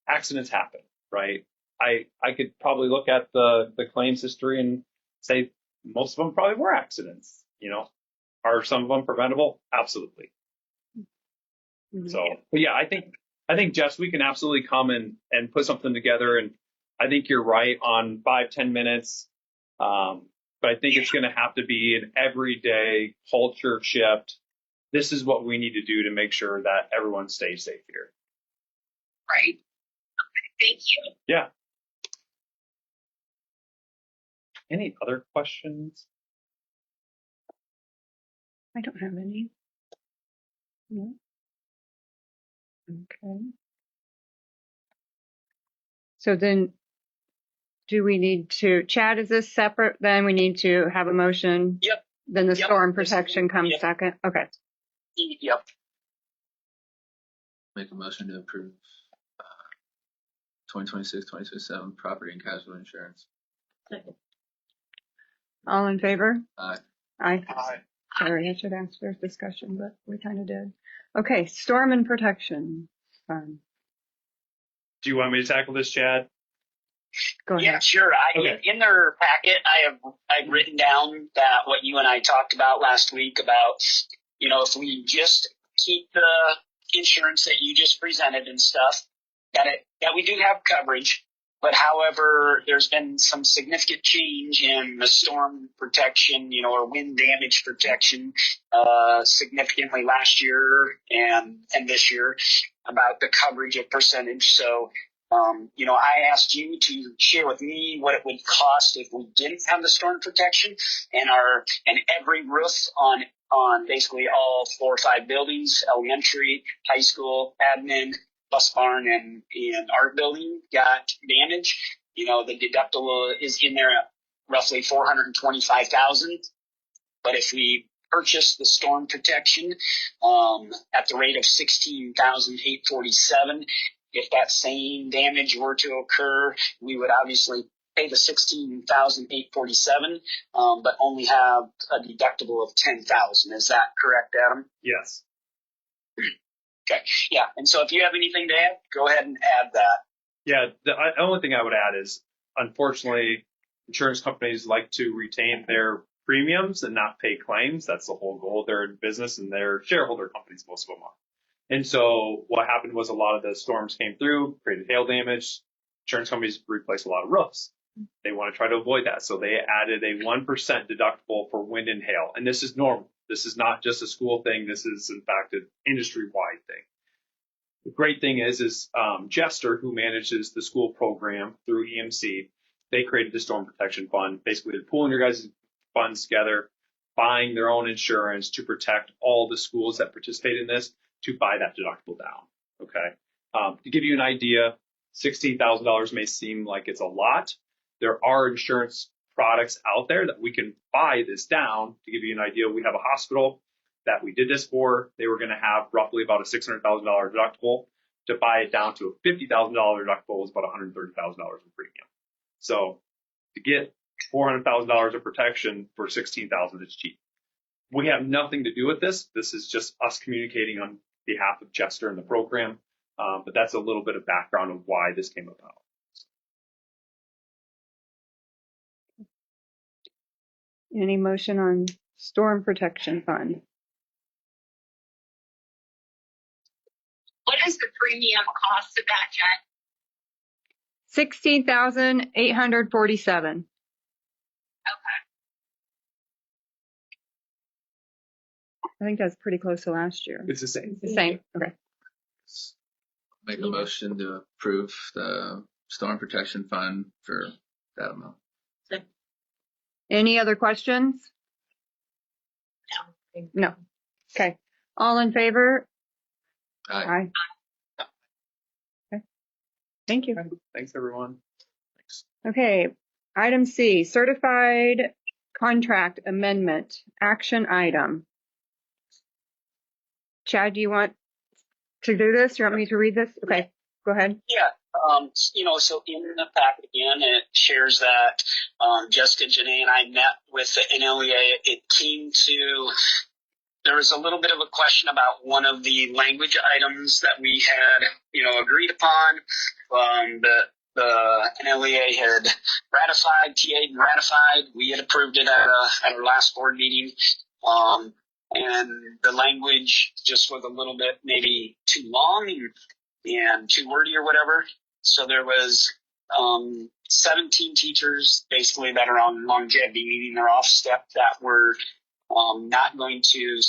accidents happen, right? I could probably look at the claims history and say most of them probably were accidents. Are some of them preventable? Absolutely. So, but yeah, I think Jess, we can absolutely come and put something together. And I think you're right on 5-10 minutes. But I think it's going to have to be an everyday culture shift. This is what we need to do to make sure that everyone stays safe here. Right. Okay, thank you. Yeah. Any other questions? I don't have any. No. Okay. So then, do we need to, Chad, is this separate? Then we need to have a motion? Yep. Then the Yep. storm protection comes Yep. second? Okay. Yep. Make a motion to approve 2026-2027 property and casualty insurance. All in favor? Aye. Aye. Aye. Sorry, I should ask for discussion, but we kind of did. Okay, storm and protection fund. Do you want me to tackle this, Chad? Go ahead. Yeah, sure. Okay. In their packet, I've written down that what you and I talked about last week about, if we just keep the insurance that you just presented and stuff, that we do have coverage. But however, there's been some significant change in the storm protection, or wind damage protection, significantly last year and this year about the coverage of percentage. So, I asked you to share with me what it would cost if we didn't have the storm protection and every roof on basically all 4 or 5 buildings, elementary, high school, admin, bus barn, and art building got damaged. The deductible is in there at roughly $425,000. But if we purchase the storm protection at the rate of $16,847, if that same damage were to occur, we would obviously pay the $16,847, but only have a deductible of $10,000. Is that correct, Adam? Yes. Okay. Yeah. And so if you have anything to add, go ahead and add that. Yeah. The only thing I would add is, unfortunately, insurance companies like to retain their premiums and not pay claims. That's the whole goal. They're in business and they're shareholder companies, most of them are. And so what happened was a lot of the storms came through, created hail damage. Insurance companies replaced a lot of roofs. They want to try to avoid that. So they added a 1% deductible for wind and hail. And this is normal. This is not just a school thing. This is, in fact, an industry-wide thing. The great thing is Jester, who manages the school program through EMC, they created the storm protection fund. Basically, they're pooling your guys' funds together, buying their own insurance to protect all the schools that participate in this, to buy that deductible down. Okay. To give you an idea, $16,000 may seem like it's a lot. There are insurance products out there that we can buy this down. To give you an idea, we have a hospital that we did this for. They were going to have roughly about a $600,000 deductible. To buy it down to a $50,000 deductible was about $130,000 in premium. So to get $400,000 of protection for $16,000, it's cheap. We have nothing to do with this. This is just us communicating on behalf of Jester and the program. But that's a little bit of background of why this came about. Any motion on storm protection fund? What is the premium cost of that, Jen? $16,847. Okay. I think that's pretty close to last year. It's the same. The same. Okay. Make a motion to approve the storm protection fund for that amount. Any other questions? No. Okay. All in favor? Aye. Okay. Thank you. Thanks, everyone. Thanks. Okay. Item C, certified contract amendment, action item. Chad, do you want to do this? You want me to read this? Okay, go ahead. Yeah. So in the packet again, it shares that Jessica, Janae, and I met with the NLEA. It came to, there was a little bit of a question about one of the language items that we had, agreed upon. The NLEA had ratified, TA had ratified. We had approved it at our last board meeting. And the language just was a little bit maybe too long and too wordy or whatever. So there was 17 teachers basically that are on longevity, meaning they're off step, that were not going to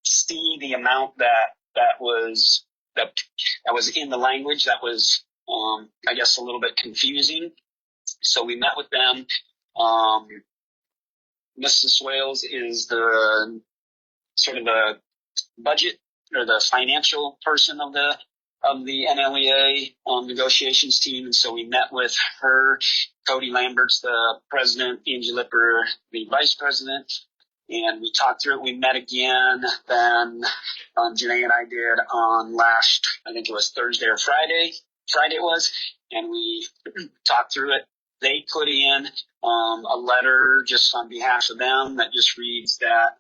see the amount that was in the language. That was I guess a little bit confusing. So we met with them. Mrs. Swales is the sort of the budget or the financial person of the NLEA negotiations team, and so we met with her. Cody Lambert's the president, Angie Lipper the vice president, and we talked through it. We met again, then Janae and I did on last, I think it was Thursday or Friday it was, and we talked through it. They put in a letter just on behalf of them that just reads that,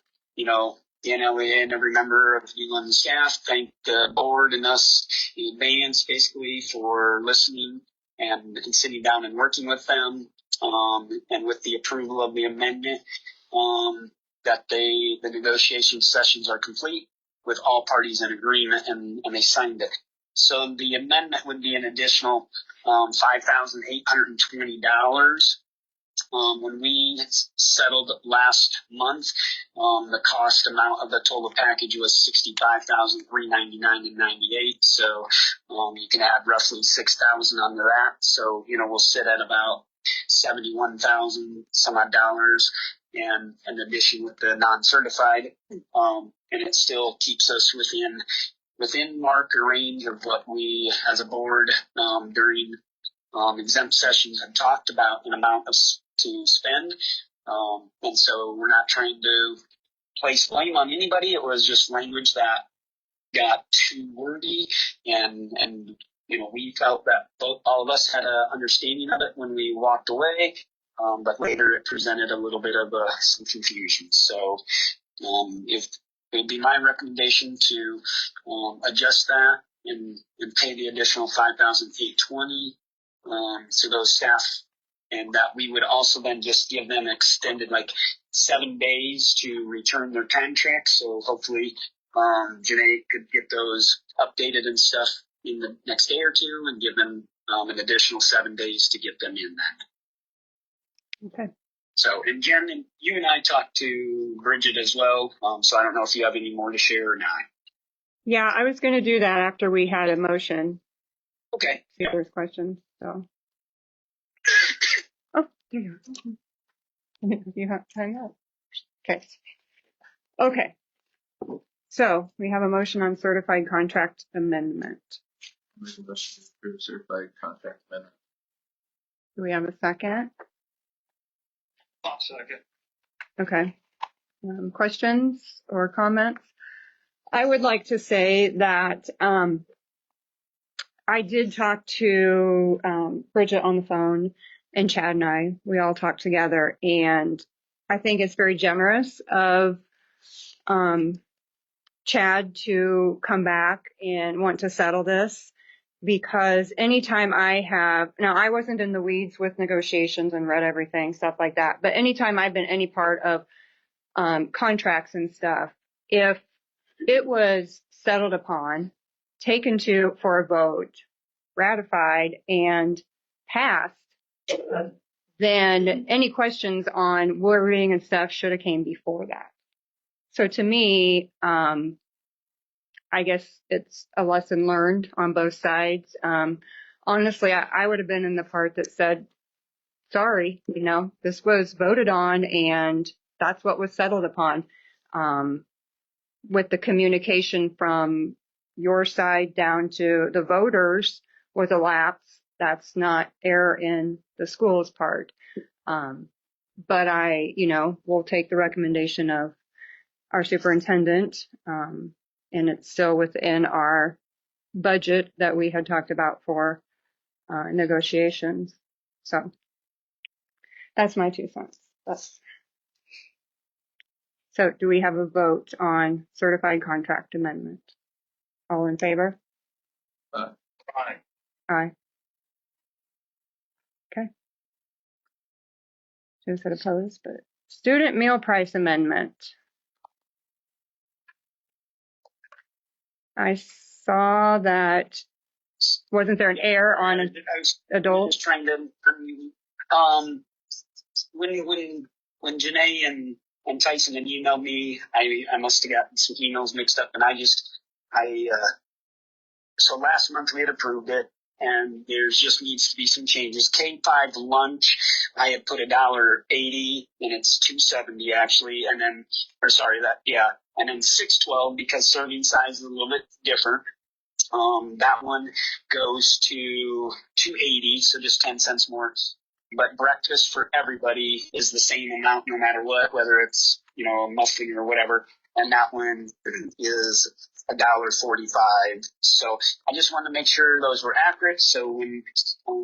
the NLEA and every member of you on the staff thank the board and us in advance, basically, for listening and sitting down and working with them, and with the approval of the amendment, that the negotiation sessions are complete with all parties in agreement, and they signed it. So the amendment would be an additional $5,820. When we settled last month, the cost amount of the total package was $65,399.98. So you can add roughly $6,000 under that. So we'll sit at about $71,000 some odd dollars, and in addition with the non-certified, and it still keeps us within mark or range of what we as a board during exempt sessions have talked about an amount to spend. And so we're not trying to place blame on anybody. It was just language that got too wordy, and we felt that all of us had an understanding of it when we walked away, but later it presented a little bit of some confusion. So if it would be my recommendation to adjust that and pay the additional $5,820 to those staff, and that we would also then just give them extended 7 days to return their contracts. So hopefully Janae could get those updated and stuff in the next day or two, and give them an additional 7 days to get them in then. Okay. So, and Jen, and you and I talked to Bridget as well, so I don't know if you have any more to share or not. Yeah, I was going to do that after we had a motion. Okay. See if there's questions. So. Oh, there you go. You have time up. Okay. Okay. So we have a motion on certified contract amendment. Make a motion to approve certified contract amendment. Do we have a second? I'll second. Okay. Questions or comments? I would like to say that I did talk to Bridget on the phone, and Chad and we all talked together, and I think it's very generous of Chad to come back and want to settle this, because anytime now I wasn't in the weeds with negotiations and read everything, stuff like that, but anytime I've been any part of contracts and stuff, if it was settled upon, taken for a vote, ratified, and passed, then any questions on wording and stuff should have came before that. So to me, I guess it's a lesson learned on both sides. Honestly, I would have been in the part that said, sorry, this was voted on and that's what was settled upon. With the communication from your side down to the voters was a lapse. That's not error in the school's part. But we'll take the recommendation of our superintendent, and it's still within our budget that we had talked about for negotiations. So that's my 2 cents. So do we have a vote on certified contract amendment? All in favor? Fine. Aye. Okay. Two said opposed, but student meal price amendment. I saw that, wasn't there an error on I was adult? just trying to, when Janae and Tyson had emailed me, I must have gotten some emails mixed up, and so last month we had approved it, and there's just needs to be some changes. K5 lunch, I had put $1.80, and it's $2.70 actually, and then, and then 612 because serving size is a little bit different. That one goes to $2.80, so just 10 cents more. But breakfast for everybody is the same amount no matter what, whether it's, a muffin or whatever. And that one is $1.45. So I just wanted to make sure those were accurate. So when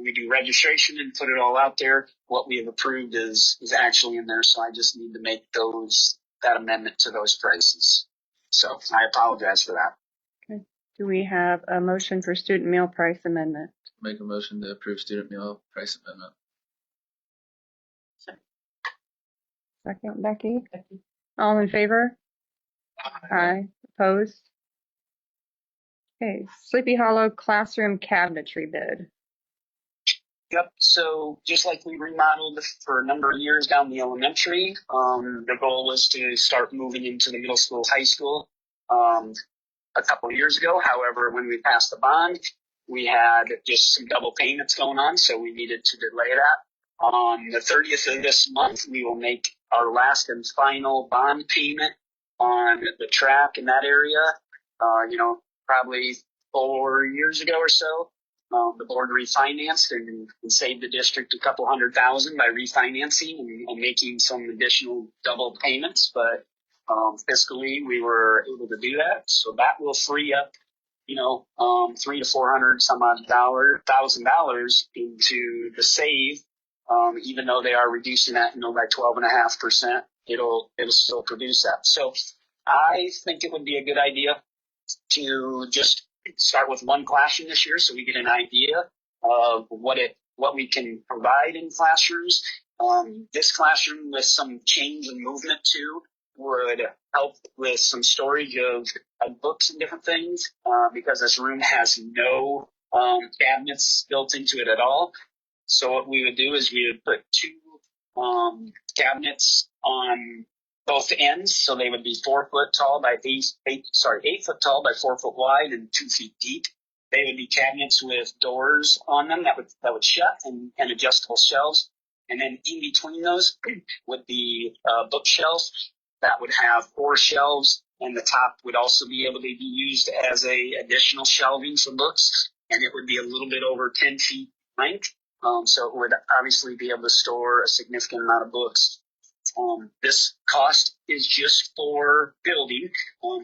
we do registration and put it all out there, what we have approved is actually in there. So I just need to make that amendment to those prices. So I apologize for that. Okay. Do we have a motion for student meal price amendment? Make a motion to approve student meal price amendment. Second, Becky? All in favor? Aye. Opposed? Okay, Sleepy Hollow classroom cabinetry bid. Yep. So just like we remodeled for a number of years down the elementary, the goal was to start moving into the middle school, high school, a couple of years ago. However, when we passed the bond, we had just some double payments going on, so we needed to delay that. On the 30th of this month, we will make our last and final bond payment on the track in that area. Probably 4 years ago or so, the board refinanced and saved the district a couple $100,000 by refinancing and making some additional double payments. But fiscally, we were able to do that, so that will free up, $300,000 to $400,000 into the save. Even though they are reducing that, by 12.5%, it'll still produce that. So I think it would be a good idea to just start with one classroom this year, so we get an idea of what we can provide in classrooms. This classroom with some change and movement too would help with some storage of books and different things, because this room has no cabinets built into it at all. So what we would do is we would put two cabinets on both ends, so they would be 4 foot tall by 8 foot tall by 4 foot wide and 2 feet deep. They would be cabinets with doors on them that would shut and adjustable shelves. And then in between those would be a bookshelf that would have 4 shelves, and the top would also be able to be used as a additional shelving for books. And it would be a little bit over 10 feet length. So it would obviously be able to store a significant amount of books. This cost is just for building.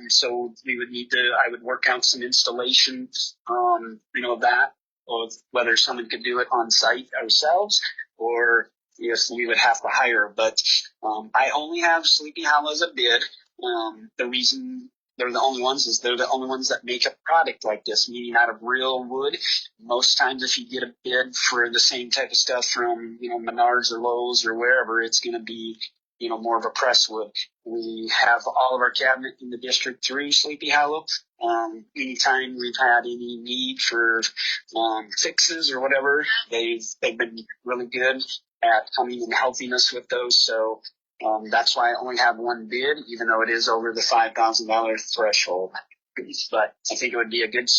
So we would I would work out some installation, that, or whether someone could do it on site ourselves, or if we would have to hire. But I only have Sleepy Hollow as a bid. The reason they're the only ones is they're the only ones that make a product like this, meaning out of real wood. Most times if you get a bid for the same type of stuff from, Menards or Lowe's or wherever, it's going to be, more of a press wood. We have all of our cabinet in the district through Sleepy Hollow. Anytime we've had any need for fixes or whatever, they've been really good at coming and helping us with those. So that's why I only have one bid, even though it is over the $5,000 threshold. But I think it would be a good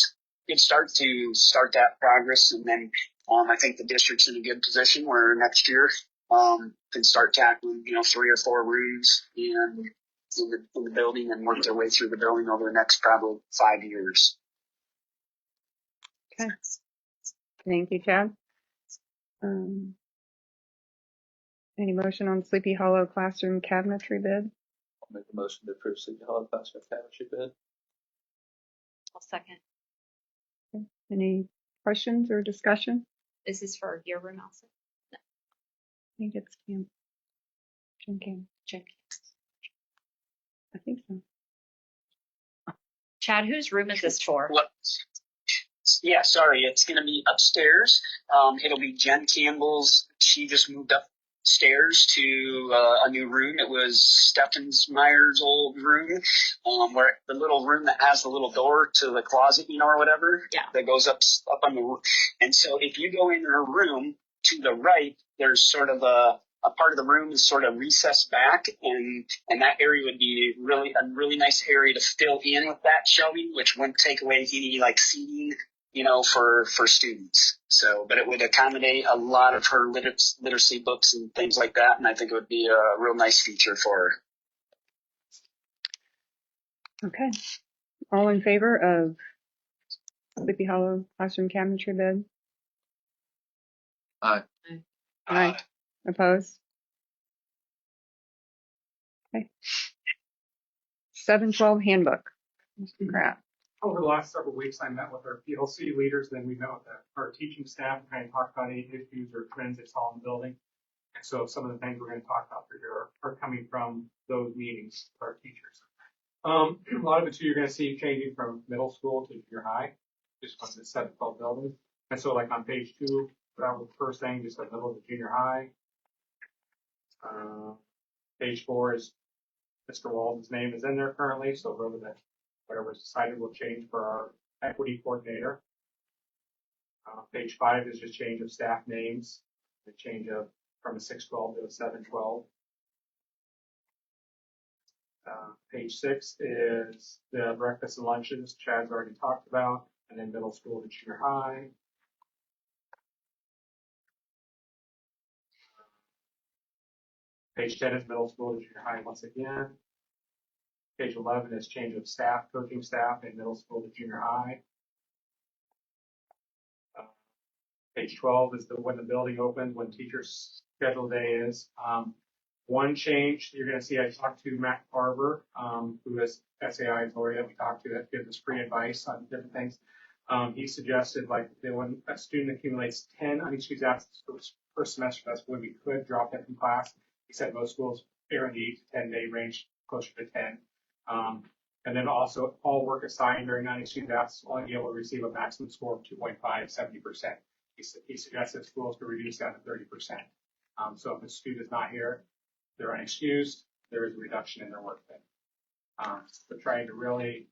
start to start that progress. And then I think the district's in a good position where next year can start tackling, 3 or 4 rooms in the building and work their way through the building over the next probably 5 years. Okay. Thank you, Chad. Any motion on Sleepy Hollow classroom cabinetry bid? I'll make a motion to approve Sleepy Hollow classroom cabinetry bid. I'll second. Any questions or discussion? This is for your room also. I think it's Cam. Jim Cam. Check. I think so. Chad, whose room is this for? What? Yeah, sorry, it's going to be upstairs. It'll be Jen Campbell's. She just moved upstairs to a new room. It was Stephens Meyer's old room, where the little room that has the little door to the closet, or whatever. Yeah. That goes up on the roof. And so if you go in her room to the right, there's sort of a part of the room is sort of recessed back, and that area would be a really nice area to fill in with that shelving, which wouldn't take away any like seating, for students. So, but it would accommodate a lot of her literacy books and things like that, and I think it would be a real nice feature for her. Okay. All in favor of Sleepy Hollow classroom cabinetry bid? Aye. Aye. Opposed? Okay. 712 handbook. Mr. Kraft. Over the last several weeks, I met with our PLC leaders, then we met with our teaching staff, and kind of talked about any issues or trends they saw in the building. And so some of the things we're going to talk about here are coming from those meetings with our teachers. A lot of it too, you're going to see changing from middle school to junior high, just on the 712 building. And so like on page 2, that was the first thing, just like middle to junior high. Page 4 is Mr. Walden's name is in there currently, so whatever's decided will change for our equity coordinator. Page 5 is just change of staff names, the change from a 612 to a 712. Page 6 is the breakfast and lunches Chad's already talked about, and then middle school to junior high. Page 10 is middle school to junior high once again. Page 11 is change of staff, coaching staff in middle school to junior high. Page 12 is when the building opens, when teachers' schedule day is. One change you're going to see, I talked to Matt Barber, who is SAI authority that we talked to that gives us free advice on different things. He suggested like that when a student accumulates 10 unexcused absences per semester, that's when we could drop them from class. He said most schools are in the 8 to 10 day range, closer to 10. And then also all work assigned during non-excused absence only be able to receive a maximum score of 2.5, 70%. He suggested schools could reduce that to 30%. So if a student is not here, they're unexcused, there is a reduction in their work day. But trying to really,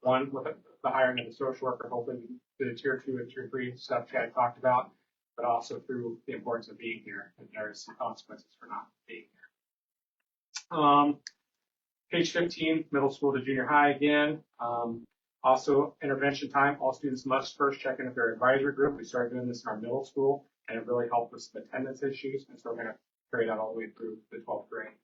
one, with the hiring of the social worker, hoping the tier 2 and tier 3 stuff Chad talked about, but also through the importance of being here, and there is some consequences for not being here. Page 15, middle school to junior high again. Also, intervention time. All students must first check in with their advisory group. We started doing this in our middle school, and it really helped with some attendance issues, and so we're going to carry that all the way through the 12th grade.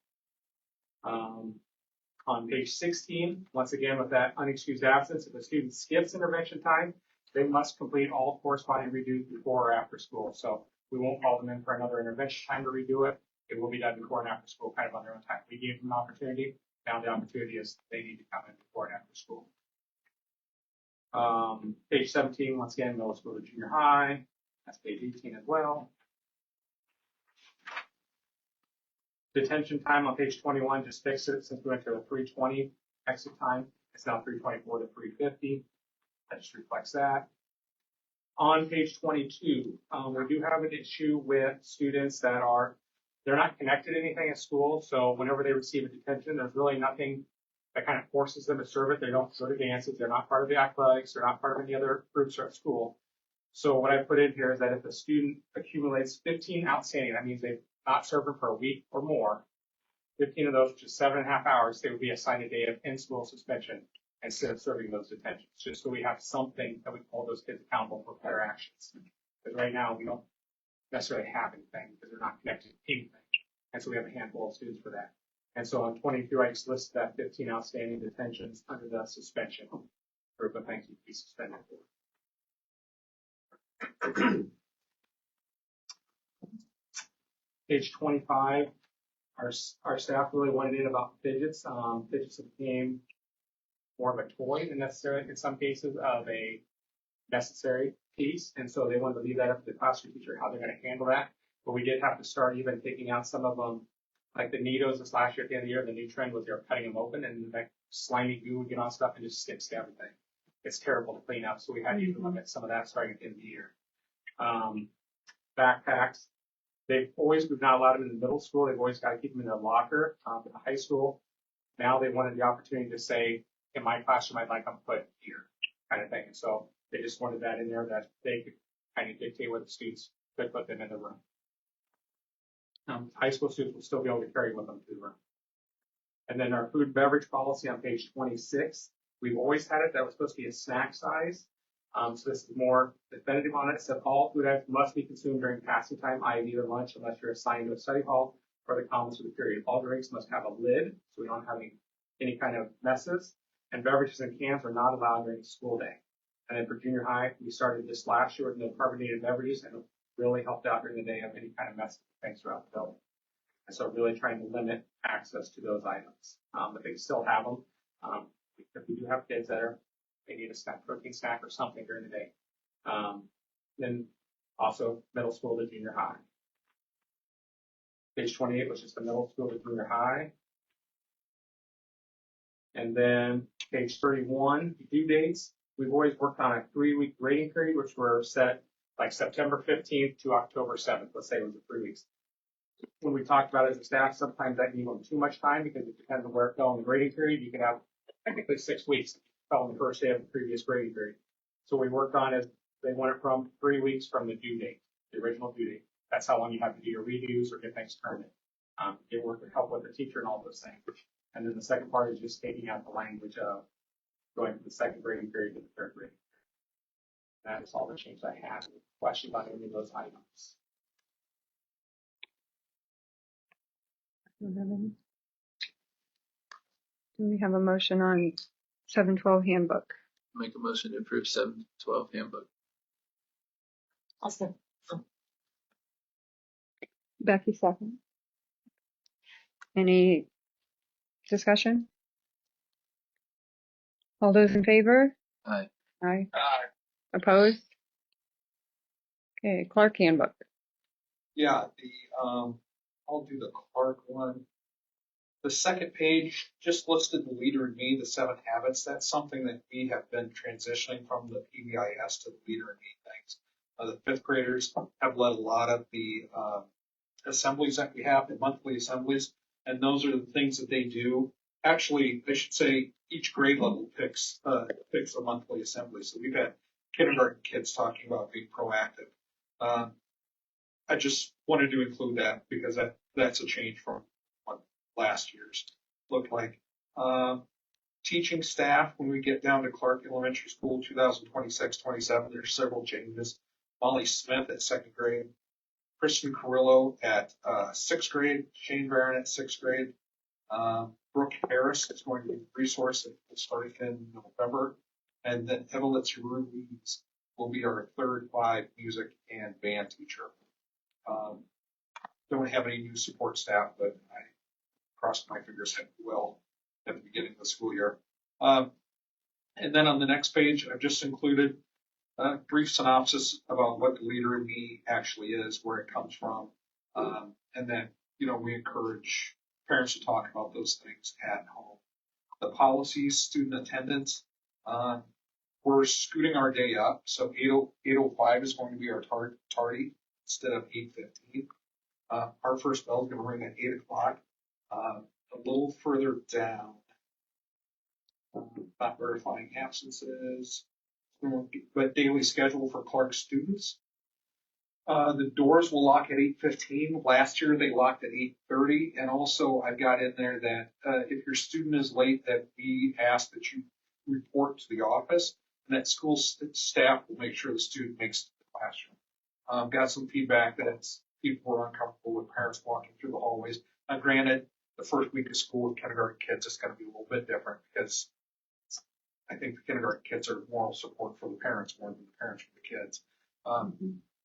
On page 16, once again, with that unexcused absence, if a student skips intervention time, they must complete all corresponding redos before or after school. So we won't call them in for another intervention time to redo it. It will be done before and after school, kind of on their own time. We gave them an opportunity. Now the opportunity is they need to come in before and after school. Page 17, once again, middle school to junior high. That's page 18 as well. Detention time on page 21, just fix it since we went to the 3:20 exit time. It's now 3:24 to 3:50. That just reflects that. On page 22, we do have an issue with students that they're not connected to anything at school. So whenever they receive a detention, there's really nothing that kind of forces them to serve it. They don't go to dances. They're not part of the athletics. They're not part of any other groups at school. So what I put in here is that if a student accumulates 15 outstanding, that means they've not served them for a week or more, 15 of those, which is 7.5 hours, they would be assigned a day of in-school suspension instead of serving those detentions, just so we have something that we hold those kids accountable for their actions. Because right now we don't necessarily have anything because they're not connected to anything. And so we have a handful of students for that. And so on 22, I just listed that 15 outstanding detentions under the suspension group of things you'd be suspended for. Page 25, our staff really wanted in about fidgets. Fidgets became more of a toy than necessarily in some cases of a necessary piece. And so they wanted to leave that up to the classroom teacher, how they're going to handle that. But we did have to start even taking out some of them, like the Nidos this last year at the end of the year. The new trend was they were cutting them open and that slimy goo would get on stuff and just sticks to everything. It's terrible to clean up. So we had to even limit some of that starting at the end of the year. Backpacks. We've not allowed them in the middle school. They've always got to keep them in their locker. In the high school, now they wanted the opportunity to say, in my classroom, I'd like them put here, kind of thing. And so they just wanted that in there that they could kind of dictate what the students could put them in the room. High school students will still be able to carry with them to the room. And then our food and beverage policy on page 26, we've always had it. That was supposed to be a snack size. So this is more definitive on it. It said all food items must be consumed during passing time, i.e. either lunch, unless you're assigned to a study hall or the commons for the period. All drinks must have a lid, so we don't have any kind of messes. And beverages and cans are not allowed during the school day. And then for junior high, we started this last year with no carbonated beverages, and it really helped out during the day of any kind of mess things throughout the building. And so really trying to limit access to those items. But they still have them. If we do have kids that they need a snack, protein snack or something during the day. Then also middle school to junior high. Page 28, which is the middle school to junior high. And then page 31, due dates. We've always worked on a 3-week grading period, which were set like September 15th to October 7th. Let's say it was 3 weeks. When we talked about it as a staff, sometimes that can give too much time because it depends on where it fell in the grading period. You can have technically 6 weeks if it fell on the first day of the previous grading period. So we worked on it. They want it from 3 weeks from the due date, the original due date. That's how long you have to do your reviews or get things turned in. It worked to help with the teacher and all those things. And then the second part is just taking out the language of going from the second grading period to the third grading period. That's all the change I had. Questions on any of those items? Do we have a motion on 712 handbook? Make a motion to approve 712 handbook. Awesome. Becky, second. Any discussion? All those in favor? Aye. Aye. Opposed? Okay, Clark handbook. Yeah, I'll do the Clark one. The second page just listed the Leader in Me, the 7 habits. That's something that we have been transitioning from the PBIS to the Leader in Me things. The 5th graders have led a lot of the assemblies that we have, the monthly assemblies, and those are the things that they do. Actually, I should say each grade level picks a monthly assembly. So we've had kindergarten kids talking about being proactive. I just wanted to include that because that's a change from what last year's looked like. Teaching staff, when we get down to Clark Elementary School 2026-27, there's several changes. Molly Smith at 2nd grade, Kristen Carrillo at 6th grade, Shane Barron at 6th grade, Brooke Harris is going to be a resource that will start in November, and then Evelyn Ruiz will be our 3rd 5 music and band teacher. Don't have any new support staff, but I crossed my fingers that we will at the beginning of the school year. And then on the next page, I've just included a brief synopsis about what the Leader in Me actually is, where it comes from, and then, we encourage parents to talk about those things at home. The policies, student attendance, we're scooting our day up, so 8:05 is going to be our tardy instead of 8:15. Our first bell is going to ring at 8 o'clock. A little further down, not verifying absences, but daily schedule for Clark students. The doors will lock at 8:15. Last year they locked at 8:30. And also I've got in there that if your student is late, that we ask that you report to the office, and that school staff will make sure the student makes it to the classroom. Got some feedback that people were uncomfortable with parents walking through the hallways. Now, granted, the first week of school with kindergarten kids is going to be a little bit different because I think the kindergarten kids are moral support for the parents more than the parents for the kids.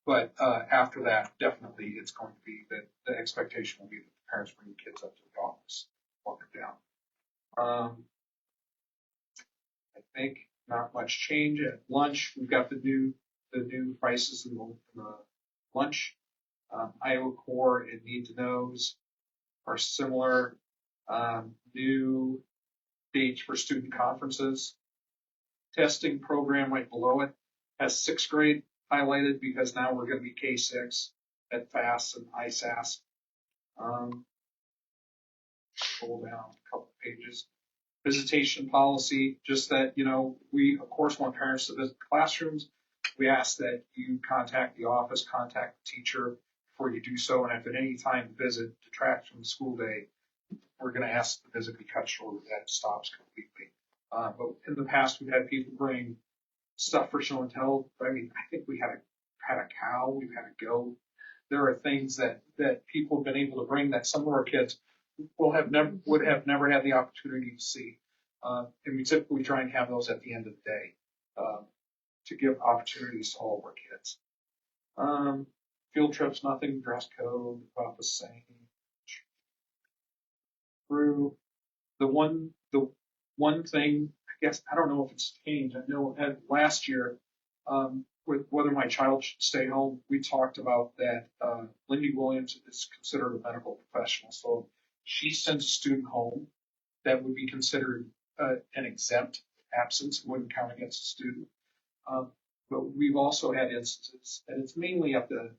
But after that, definitely it's going to be that the expectation will be that the parents bring the kids up to the office, walk them down. not much change. At lunch, we've got the new prices in the lunch. Iowa Core and Need to Knows are similar. New dates for student conferences. Testing program right below it has 6th grade highlighted because now we're going to be K6 at FAS and ISAS. Scroll down a couple pages. Visitation policy, just that, we of course want parents to visit classrooms. We ask that you contact the office, contact the teacher before you do so. And if at any time the visit detracts from the school day, we're going to ask the visit be cut short. That stops completely. But in the past, we've had people bring stuff for show and tell. I mean, I think we had a cow, we've had a goat. There are things that people have been able to bring that some of our kids would have never had the opportunity to see. And we typically try and have those at the end of the day to give opportunities to all of our kids. Field trips, nothing. Dress code, about the same. Through the one thing, I guess, I don't know if it's changed. I know last year, with whether my child should stay home, we talked about that. Lindy Williams is considered a medical professional. So if she sends a student home, that would be considered an exempt absence. It wouldn't count against the student. But we've also had instances, and it's mainly up to,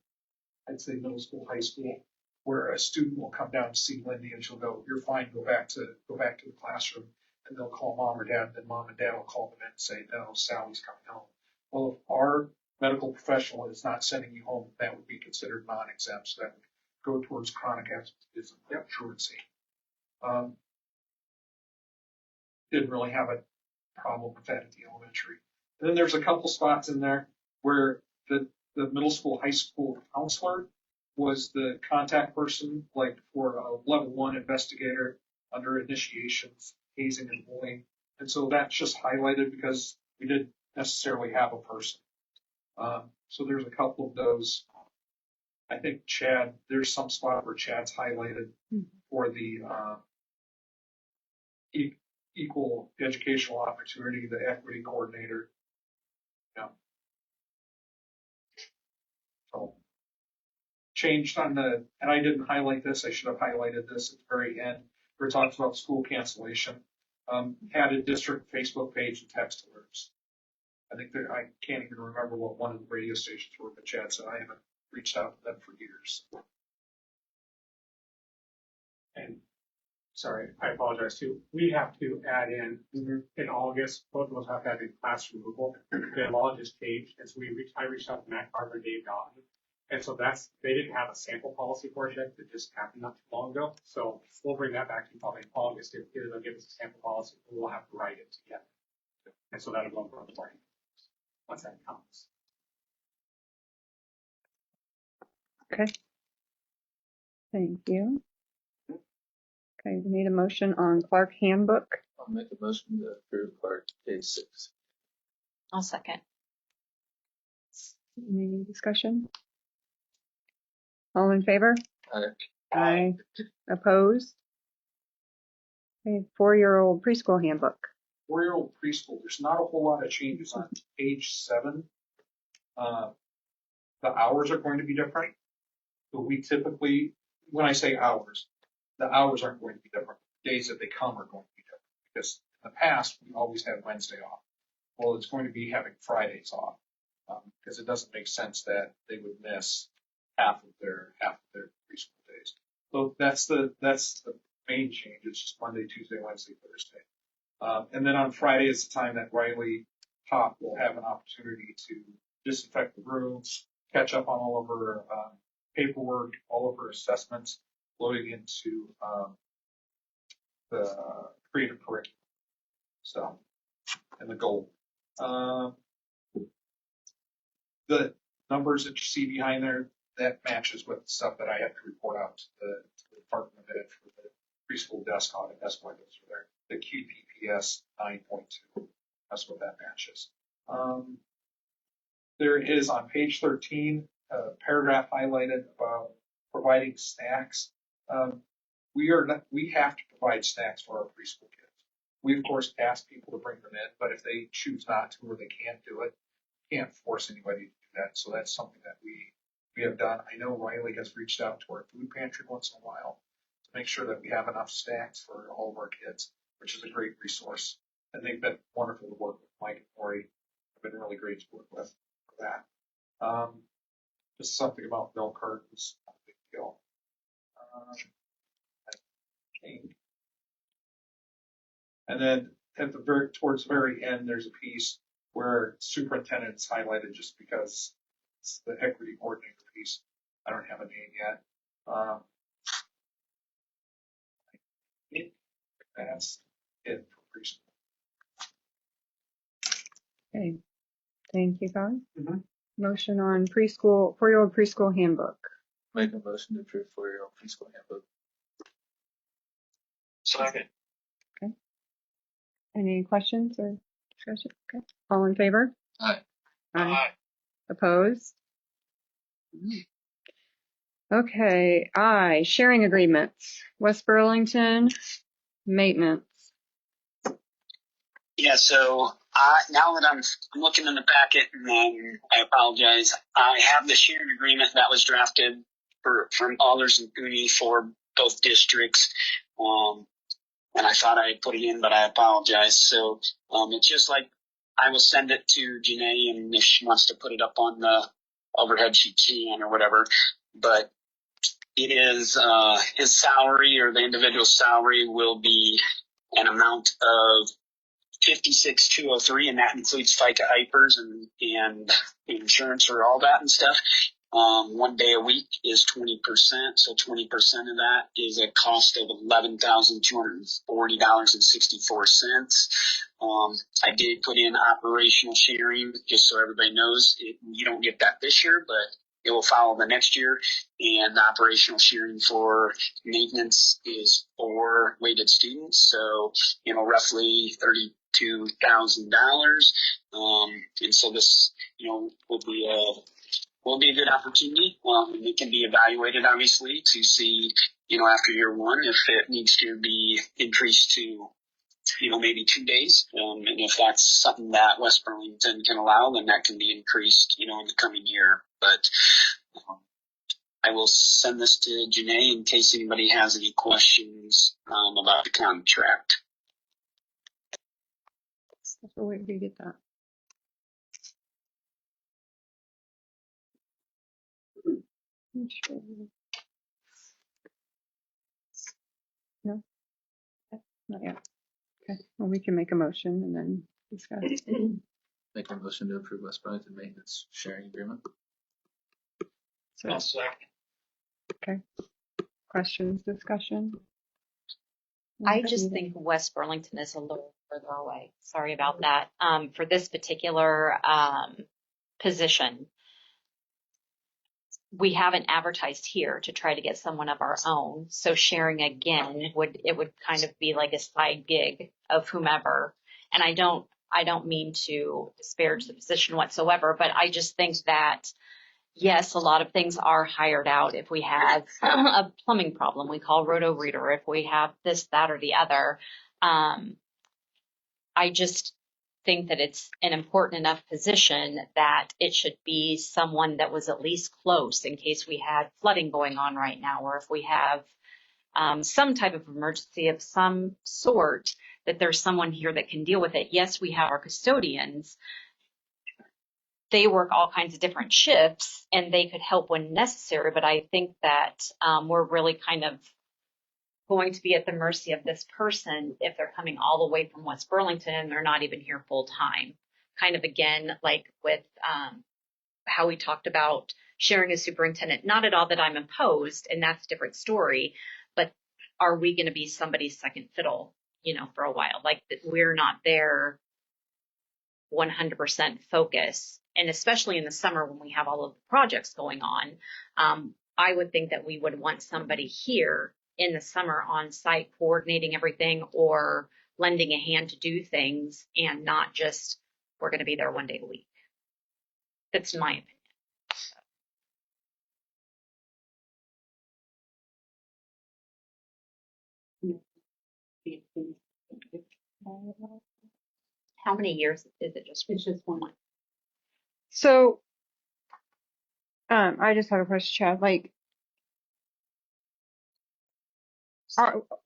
I'd say, middle school, high school, where a student will come down to see Lindy and she'll go, "You're fine, go back to the classroom." And they'll call mom or dad, and then mom and dad will call them in and say, "No, Sally's coming home." Well, if our medical professional is not sending you home, that would be considered non-exempt. So that would go towards chronic absenteeism. Yep, truancy. Didn't really have a problem with that at the elementary. And then there's a couple spots in there where the middle school, high school counselor was the contact person, like for a level 1 investigator under initiations, hazing and bullying. And so that's just highlighted because we didn't necessarily have a person. So there's a couple of those. I think Chad, there's some spot where Chad's highlighted for the equal educational opportunity, the equity coordinator. Yeah. So changed on and I didn't highlight this, I should have highlighted this at the very end, where it talks about school cancellation. Added district Facebook page and text alerts. I think I can't even remember what one of the radio stations were, but Chad said I haven't reached out to them for years. And sorry, I apologize too. We have to add in August, both of us have to add in class removal. The law just changed, and so I reached out to Matt Carver and Dave Gotten. And so they didn't have a sample policy for it yet. It just happened not too long ago. So we'll bring that back to you probably in August. If they'll give us a sample policy, we'll have to write it together. And so that'll go for the party once that comes. Okay. Thank you. Okay, we need a motion on Clark handbook. I'll make a motion to approve Clark K6. I'll second. Any discussion? All in favor? Aye. Aye. Opposed? Okay, 4-year-old preschool handbook. 4-year-old preschool, there's not a whole lot of changes on page 7. The hours are going to be different. But we typically, when I say hours, the hours aren't going to be different. The days that they come are going to be different. Because in the past, we always had Wednesday off. Well, it's going to be having Fridays off. Because it doesn't make sense that they would miss half of their preschool days. So that's the main change. It's just Monday, Tuesday, Wednesday, Thursday. And then on Friday is the time that Riley Pop will have an opportunity to disinfect the rooms, catch up on all of her paperwork, all of her assessments, loading into the creative curriculum. So, and the goal. The numbers that you see behind there, that matches with the stuff that I have to report out to the Department of Ed for the preschool desk audit. That's why those are there. The QPPS 9.2. That's what that matches. There is on page 13 a paragraph highlighted about providing snacks. We have to provide snacks for our preschool kids. We, of course, ask people to bring them in, but if they choose not to or they can't do it, can't force anybody to do that. So that's something that we have done. I know Riley has reached out to our food pantry once in a while to make sure that we have enough snacks for all of our kids, which is a great resource. And they've been wonderful to work with. Mike and Corey have been really great to work with for that. Just something about milk cartons, not a big deal. And then at the towards the very end, there's a piece where superintendent's highlighted just because it's the equity coordinator piece. I don't have a name yet. That's it for preschool. Okay, thank you, Colin. Mhm. Motion on preschool, 4-year-old preschool handbook. Make a motion to approve 4-year-old preschool handbook. Second. Any questions or discussion? Okay, all in favor? Aye. Aye. Opposed? Okay, sharing agreements, West Burlington, maintenance. Yeah, so now that I'm looking in the packet, and I apologize, I have the shared agreement that was drafted from Allers and Cooney for both districts. And I thought I put it in, but I apologize. So it's just like I will send it to Janae, and if she wants to put it up on the overhead, she can or whatever. But it is his salary or the individual's salary will be an amount of $56,203, and that includes FICA IPers and insurance or all that and stuff. 1 day a week is 20%, so 20% of that is a cost of $11,240.64. I did put in operational sharing just so everybody knows you don't get that this year, but it will follow the next year. And the operational sharing for maintenance is 4 weighted students, so roughly $32,000. And so this will be a good opportunity. It can be evaluated, obviously, to see, after year 1, if it needs to be increased to, maybe 2 days. And if that's something that West Burlington can allow, then that can be increased, in the coming year. But I will send this to Janae in case anybody has any questions about the contract. Where did you get that? No, not yet. Okay, well, we can make a motion and then discuss. Make a motion to approve West Burlington maintenance sharing agreement. So, I'll second. okay, questions, discussion? I just think West Burlington is a little further away. Sorry about that. For this particular position, we haven't advertised here to try to get someone of our own. So sharing again would kind of be like a side gig of whomever. And I don't mean to disparage the position whatsoever, but I just think that yes, a lot of things are hired out. If we have a plumbing problem, we call Roto Reader. If we have this, that, or the other, I just think that it's an important enough position that it should be someone that was at least close in case we had flooding going on right now, or if we have some type of emergency of some sort, that there's someone here that can deal with it. Yes, we have our custodians. They work all kinds of different shifts and they could help when necessary, but I think that we're really kind of going to be at the mercy of this person if they're coming all the way from West Burlington and they're not even here full time. Kind of again, like with how we talked about sharing a superintendent, not at all that I'm opposed, and that's a different story, but are we going to be somebody's second fiddle, for a while? Like we're not there 100% focus. And especially in the summer when we have all of the projects going on, I would think that we would want somebody here in the summer on site coordinating everything or lending a hand to do things and not just, we're going to be there 1 day a week. That's my opinion. How many years is it just? It's just one. So, I just have a question, Chad. Like,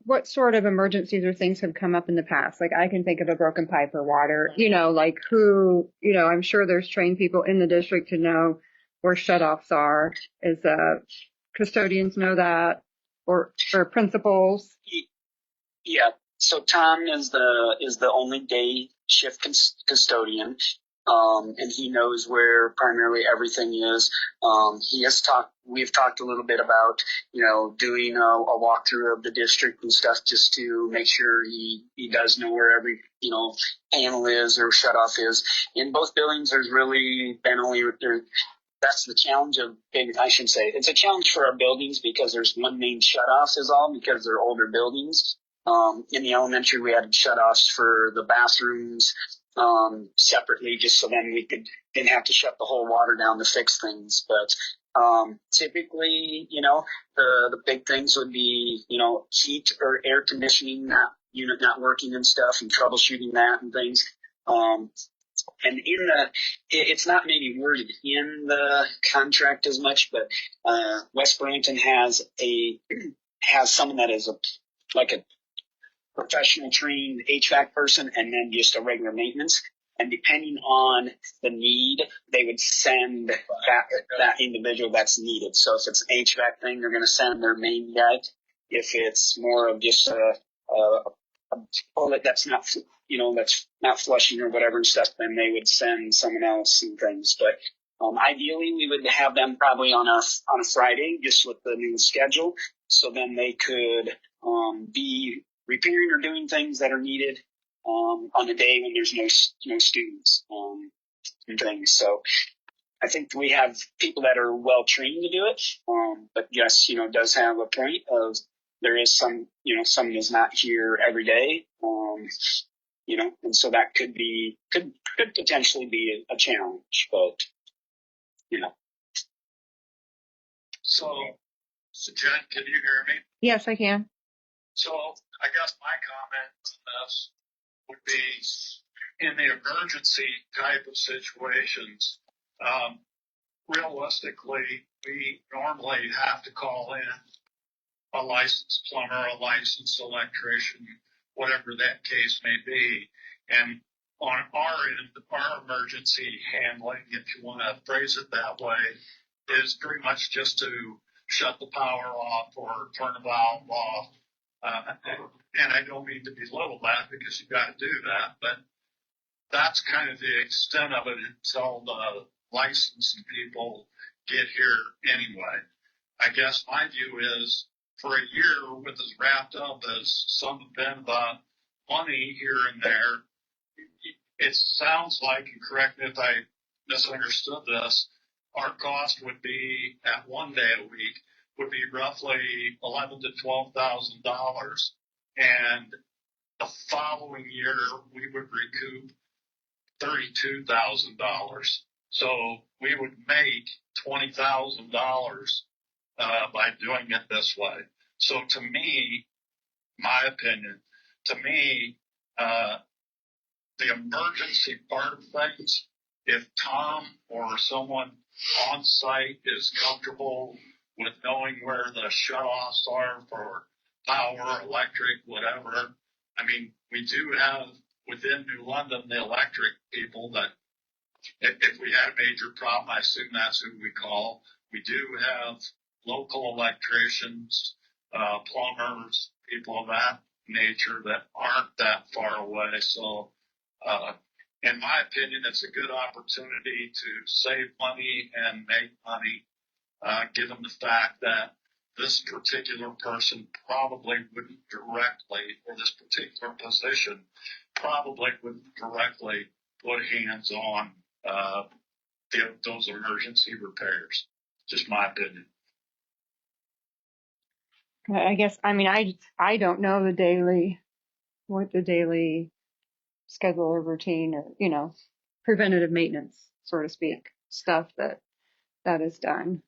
what sort of emergencies or things have come up in the past? Like, I can think of a broken pipe or water, like who, I'm sure there's trained people in the district to know where shutoffs are. Is, custodians know that or principals? Yeah. So Tom is the only day shift custodian, and he knows where primarily everything is. We've talked a little bit about, doing a walkthrough of the district and stuff just to make sure he does know where every, panel is or shutoff is. In both buildings, there's really been only that's the challenge of I should say it's a challenge for our buildings because there's one main shutoff is all because they're older buildings. In the elementary, we had shutoffs for the bathrooms separately, just so then we didn't have to shut the whole water down to fix things. But typically, the big things would be, heat or air conditioning unit not working and stuff, and troubleshooting that and things. And it's not maybe worded in the contract as much, but West Burlington has someone that is like a professional trained HVAC person and then just a regular maintenance. And depending on the need, they would send that individual that's needed. So if it's an HVAC thing, they're going to send their main guy. If it's more of just a toilet that's not, that's not flushing or whatever and stuff, then they would send someone else and things. But ideally, we would have them probably on a Friday, just with the new schedule, so then they could be repairing or doing things that are needed on a day when there's no students and things. So I think we have people that are well trained to do it. But yes, does have a point of there is some, someone is not here every day. And so that could potentially be a challenge, but So Jen, can you hear me? Yes, I can. So I guess my comment on this would be in the emergency type of situations, realistically, we normally have to call in a licensed plumber, a licensed electrician, whatever that case may be. And on our end, our emergency handling, if you want to phrase it that way, is pretty much just to shut the power off or turn the valve off. And I don't mean to belittle that because you've got to do that, but that's kind of the extent of it until the licensing people get here anyway. I guess my view is for a year with as wrapped up as some have been about money here and there, it sounds like, and correct me if I misunderstood this, our cost would be at 1 day a week would be roughly $11,000 to $12,000, and the following year we would recoup $32,000. So we would make $20,000 by doing it this way. So to me, my opinion, the emergency part of things, if Tom or someone on site is comfortable with knowing where the shutoffs are for power, electric, whatever. I mean, we do have within New London the electric people that if we had a major problem, I assume that's who we call. We do have local electricians, plumbers, people of that nature that aren't that far away. So, in my opinion, it's a good opportunity to save money and make money, given the fact that this particular person probably wouldn't directly, or this particular position probably wouldn't directly put hands on those emergency repairs. Just my opinion. I guess, I don't know what the daily schedule or routine or, preventative maintenance, so to speak, stuff that is done.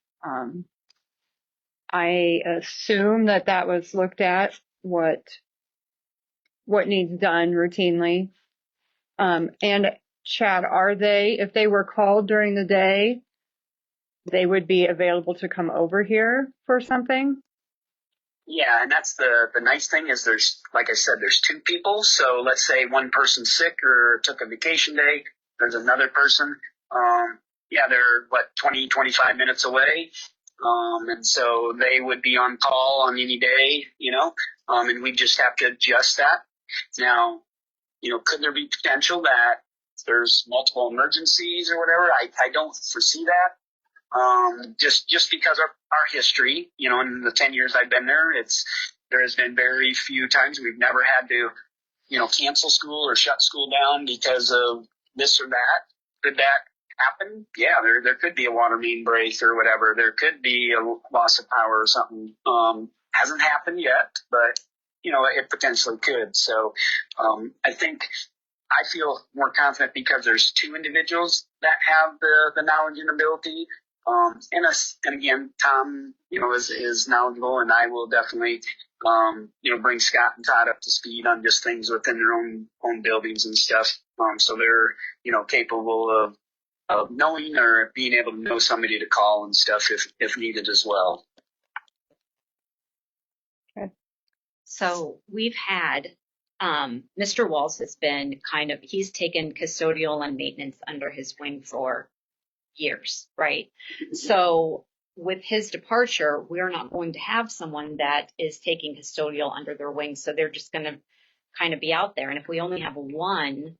I assume that was looked at, what what needs done routinely. And Chad, if they were called during the day, they would be available to come over here for something? Yeah, and that's the nice thing is there's, like I said, there's two people. So let's say one person's sick or took a vacation day. There's another person. They're 20, 25 minutes away. And so they would be on call on any day, and we just have to adjust that. Now, could there be potential that there's multiple emergencies or whatever? I don't foresee that. Just because of our history, in the 10 years I've been there, there has been very few times we've never had to, cancel school or shut school down because of this or that. Could that happen? Yeah, there could be a water main break or whatever. There could be a loss of power or something. Hasn't happened yet, but, it potentially could. So, I feel more confident because there's two individuals that have the knowledge and ability. And again, Tom, is knowledgeable, and I will definitely, bring Scott and Todd up to speed on just things within their own buildings and stuff. So they're, capable of knowing or being able to know somebody to call and stuff if needed as well. Okay. So we've had, Mr. Walls has been he's taken custodial and maintenance under his wing for years, right? So with his departure, we're not going to have someone that is taking custodial under their wing. So they're just going to kind of be out there. And if we only have one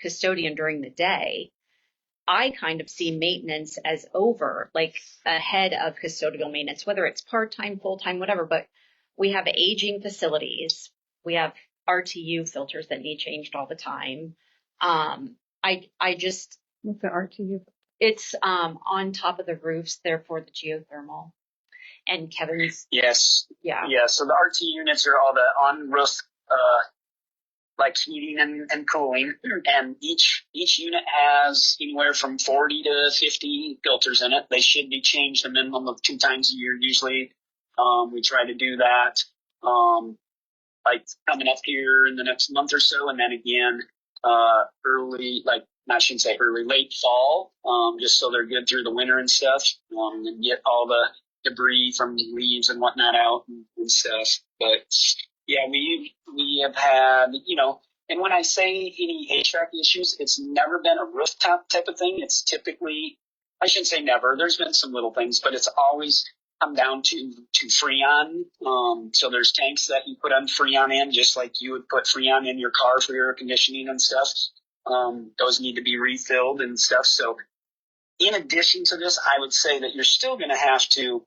custodian during the day, I kind of see maintenance as over, like ahead of custodial maintenance, whether it's part-time, full-time, whatever. But we have aging facilities. We have RTU filters that need changed all the time. I just, What's the RTU? it's on top of the roofs there for the geothermal. And Kevin's. Yes. Yeah. Yeah. So the RT units are all the on roof, like heating and cooling, and each unit has anywhere from 40 to 50 filters in it. They should be changed a minimum of 2 times a year usually. We try to do that, like coming up here in the next month or so, and then again, late fall, just so they're good through the winter and stuff, and get all the debris from leaves and whatnot out and stuff. But yeah, we have had, and when I say any HVAC issues, it's never been a rooftop type of thing. It's typically, I shouldn't say never, there's been some little things, but it's always come down to Freon. So there's tanks that you put on Freon in, just like you would put Freon in your car for your air conditioning and stuff. Those need to be refilled and stuff. So in addition to this, I would say that you're still going to have to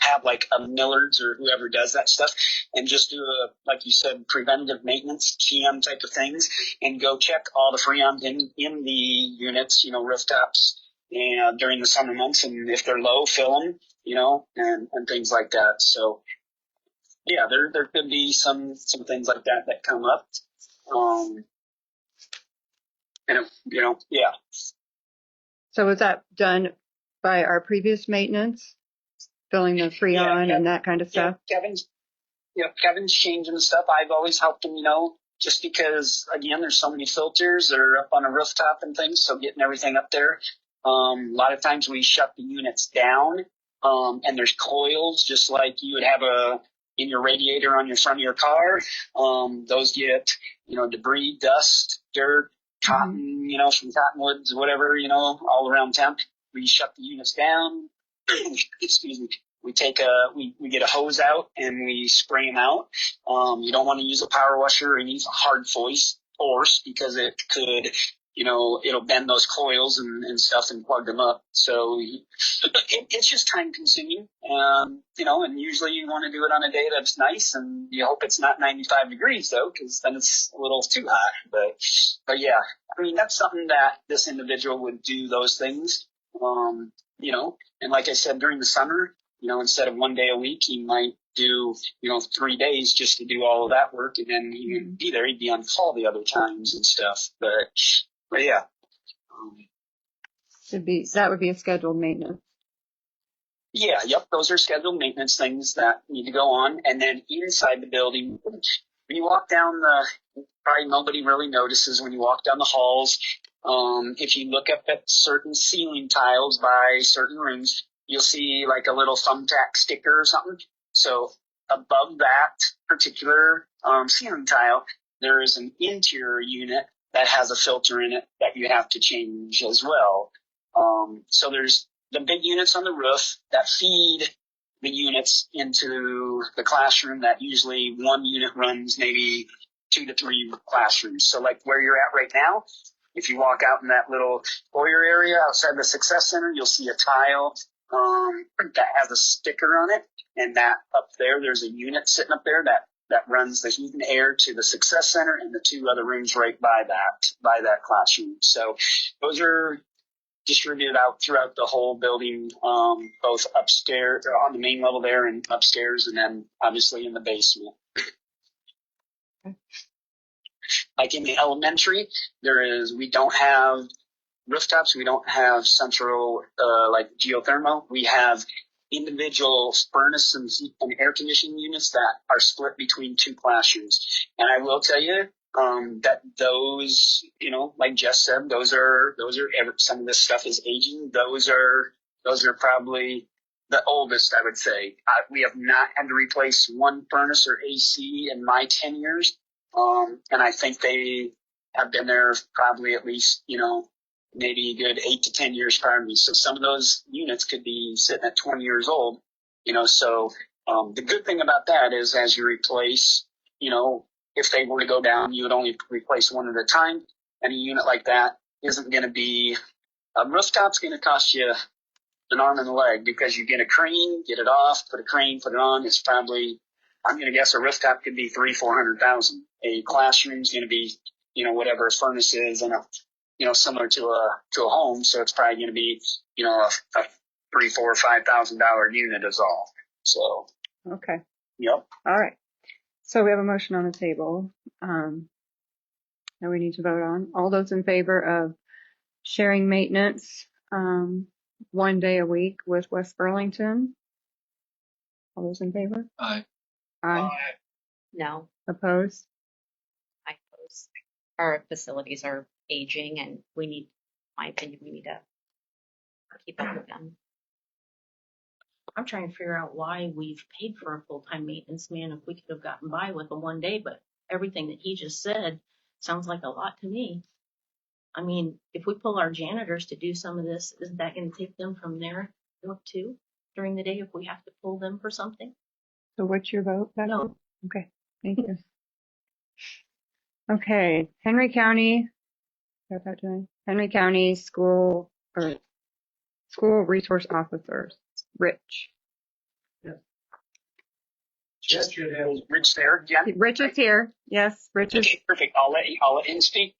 have like a Millards or whoever does that stuff and just do like you said, preventative maintenance, TM type of things, and go check all the Freon in the units, rooftops, and during the summer months. And if they're low, fill them, and things like that. So yeah, there could be some things like that come up. Yeah. So was that done by our previous maintenance? Filling the Freon and that kind of stuff? Yeah, Kevin's changing the stuff. I've always helped him, just because, again, there's so many filters that are up on a rooftop and things, so getting everything up there. A lot of times we shut the units down, and there's coils, just like you would have in your radiator on your front of your car. Those get, debris, dust, dirt, cotton, from cottonwoods, whatever, all around town. We shut the units down. Excuse me. We we get a hose out and we spray them out. You don't want to use a power washer or any hard force because it could, it'll bend those coils and stuff and plug them up. So it's just time consuming. And usually you want to do it on a day that's nice, and you hope it's not 95 degrees though, because then it's a little too hot. But yeah, that's something that this individual would do those things. And like I said, during the summer, instead of 1 day a week, he might do, 3 days just to do all of that work, and then he would be there. He'd be on call the other times and stuff. But yeah. That would be a scheduled maintenance. Yeah, yep. Those are scheduled maintenance things that need to go on. And then inside the building, when you walk down probably nobody really notices when you walk down the halls. If you look up at certain ceiling tiles by certain rooms, you'll see like a little thumbtack sticker or something. So above that particular ceiling tile, there is an interior unit that has a filter in it that you have to change as well. So there's the big units on the roof that feed the units into the classroom. That usually one unit runs maybe 2 to 3 classrooms. So like where you're at right now, if you walk out in that little foyer area outside the Success Center, you'll see a tile that has a sticker on it. And that up there's a unit sitting up there that runs the heat and air to the Success Center and the 2 other rooms right by that classroom. So those are distributed out throughout the whole building, both upstairs on the main level there and upstairs, and then obviously in the basement. Like in the elementary, we don't have rooftops. We don't have central, like geothermal. We have individual furnace and air conditioning units that are split between 2 classrooms. And I will tell you, that those, like Jess said, those are some of this stuff is aging. Those are probably the oldest, I would say. We have not had to replace one furnace or AC in my 10 years. And I think they have been there probably at least, maybe a good 8 to 10 years prior to me. So some of those units could be sitting at 20 years old, so, the good thing about that is as you replace, if they were to go down, you would only replace one at a time. And a unit like that isn't going to be, a rooftop's going to cost you an arm and a leg because you get a crane, get it off, put a crane, put it on. It's probably, I'm going to guess a rooftop could be $300,000-$400,000. A classroom's going to be, whatever a furnace is and similar to a home. So it's probably going to be, a $3,000, $4,000, or $5,000 unit is all. So. Okay. Yep. All right. So we have a motion on the table that we need to vote on. All those in favor of sharing maintenance 1 day a week with West Burlington? All those in favor? Aye. Aye. No, Opposed? I suppose our facilities are aging and my opinion, we need to keep up with them. I'm trying to figure out why we've paid for a full-time maintenance man if we could have gotten by with a 1 day, but everything that he just said sounds like a lot to me. I mean, if we pull our janitors to do some of this, isn't that going to take them from their work too during the day if we have to pull them for something? So what's your vote, Becky? No. Okay. Thank you. Okay. Henry County. Got that doing? Henry County School Resource Officers. Rich. Jess should have. Rich there, Jen? Rich is here. Yes, Rich is. Okay, perfect. I'll let him speak.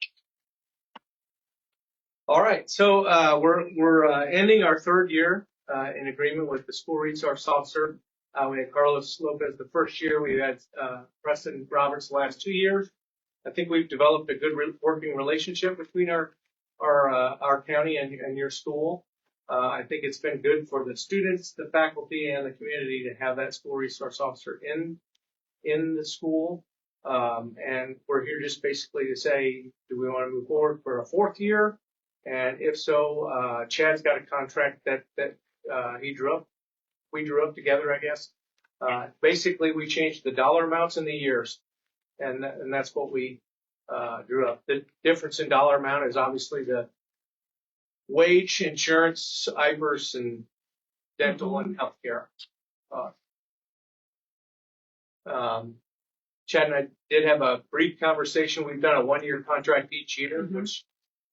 All right, so we're ending our 3rd year in agreement with the school resource officer. We had Carlos Lopez the first year. We had Preston Roberts the last 2 years. I think we've developed a good working relationship between our county and your school. I think it's been good for the students, the faculty, and the community to have that school resource officer in the school. And we're here just basically to say, do we want to move forward for a 4th year? And if so, Chad's got a contract that we drew up together, I guess. Basically, we changed the dollar amounts and the years, and that's what we drew up. The difference in dollar amount is obviously the wage, insurance, IVERS, and dental and healthcare. Chad and I did have a brief conversation. We've done a 1-year contract each year, which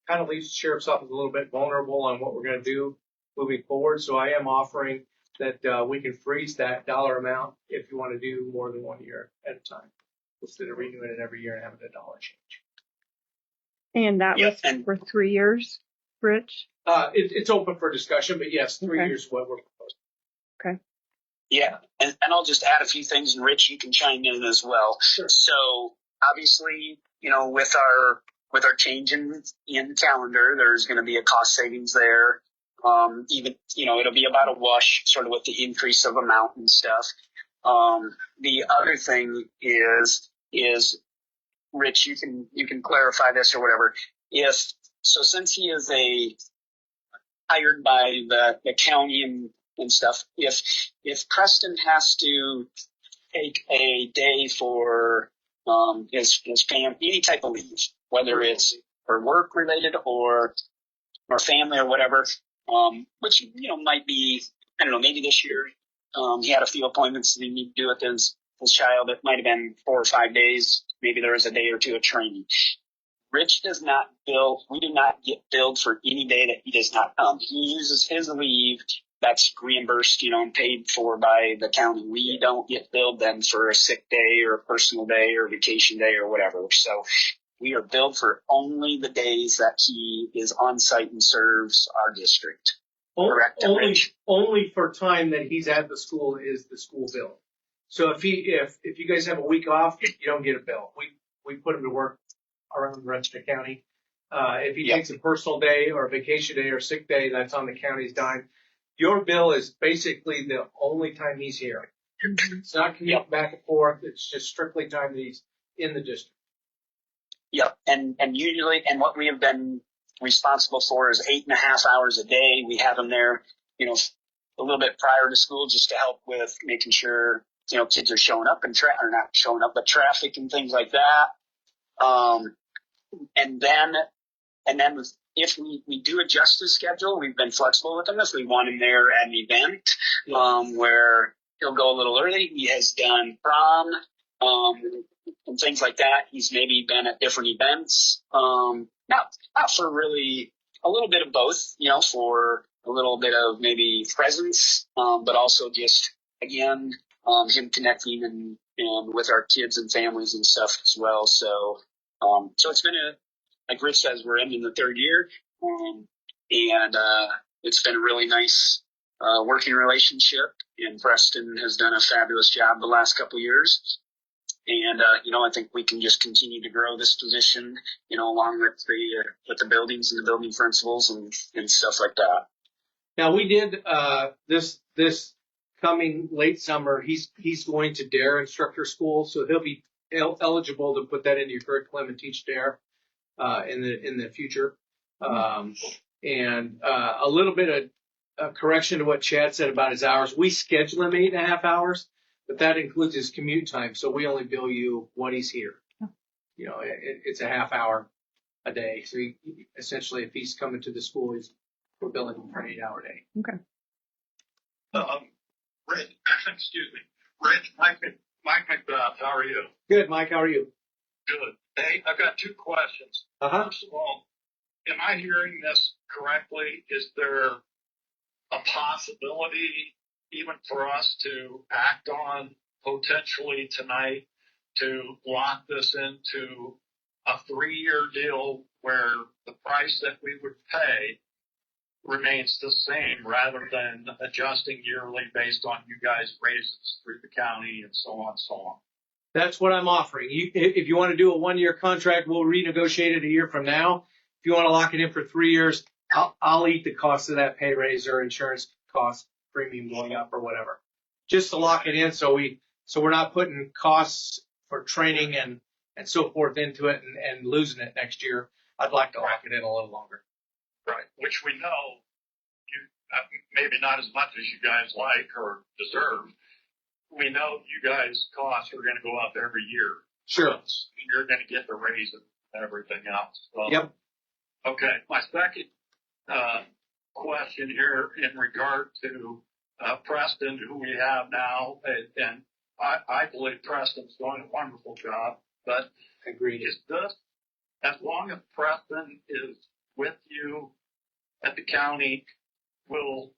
kind of leaves the sheriff's office a little bit vulnerable on what we're going to do moving forward. So I am offering that we can freeze that dollar amount if you want to do more than 1 year at a time, instead of renewing it every year and having a dollar change. And that was for 3 years, Rich? It's open for discussion, but yes, 3 years is what we're proposing. Okay. Yeah, and I'll just add a few things, and Rich, you can chime in as well. Sure. So obviously, with our change in calendar, there's going to be a cost savings there. Even, it'll be about a wash sort of with the increase of amount and stuff. The other thing is is, Rich, you can clarify this or whatever. Since he is hired by the county and stuff, if Preston has to take a day for his family, any type of leave, whether it's for work related or family or whatever, which might be, I don't know, maybe this year he had a few appointments that he needed to do with his child. It might have been 4 or 5 days. Maybe there was a day or two of training. Rich does not bill. We do not get billed for any day that he does not come. He uses his leave. That's reimbursed, and paid for by the county. We don't get billed then for a sick day or a personal day or vacation day or whatever. So we are billed for only the days that he is on site and serves our district. Correct, Rich? Only for time that he's at the school is the school bill. So if you guys have a week off, you don't get a bill. We put him to work around the rest of the county. If he takes a personal day or a vacation day or sick day, that's on the county's dime. Your bill is basically the only time he's here. It's not commute back and forth. It's just strictly time that he's in the district. Yep. And usually, and what we have been responsible for is 8.5 hours a day. We have him there, a little bit prior to school just to help with making sure, kids are showing up and or not showing up, but traffic and things like that. And then if we do adjust his schedule, we've been flexible with him. If we want him there at an event, where he'll go a little early, he has done prom, and things like that. He's maybe been at different events, not for really a little bit of both, for a little bit of maybe presence, but also just, again, him connecting and with our kids and families and stuff as well. So it's been like Rich says, we're ending the 3rd year, and it's been a really nice working relationship. And Preston has done a fabulous job the last couple of years. And I think we can just continue to grow this position, along with the buildings and the building principals and stuff like that. Now we did this coming late summer. He's going to DARE instructor school, so he'll be eligible to put that into your curriculum and teach DARE in the future. And a little bit of correction to what Chad said about his hours. We schedule him 8.5 hours, but that includes his commute time. So we only bill you when he's here. It's a half hour a day. So essentially, if he's coming to the school, we're billing him for an 8-hour day. Okay. Rich, excuse me. Rich, Mike McBeth, how are you? Good, Mike. How are you? Good. Hey, I've got 2 questions. First of all, am I hearing this correctly? Is there a possibility even for us to act on potentially tonight to lock this into a 3-year deal where the price that we would pay remains the same rather than adjusting yearly based on you guys' raises through the county and so on and so on? That's what I'm offering. If you want to do a 1-year contract, we'll renegotiate it a year from now. If you want to lock it in for 3 years, I'll eat the cost of that pay raise or insurance cost premium going up or whatever, just to lock it in. So we're not putting costs for training and so forth into it and losing it next year. I'd like to lock it in a little longer. Right, which we know maybe not as much as you guys like or deserve. We know you guys' costs are going to go up every year. Sure. You're going to get the raise and everything else. So, yep. Okay. My second question here in regard to Preston, who we have now, and I believe Preston's doing a wonderful job, but agreed. Is this, as long as Preston is with you at the county, will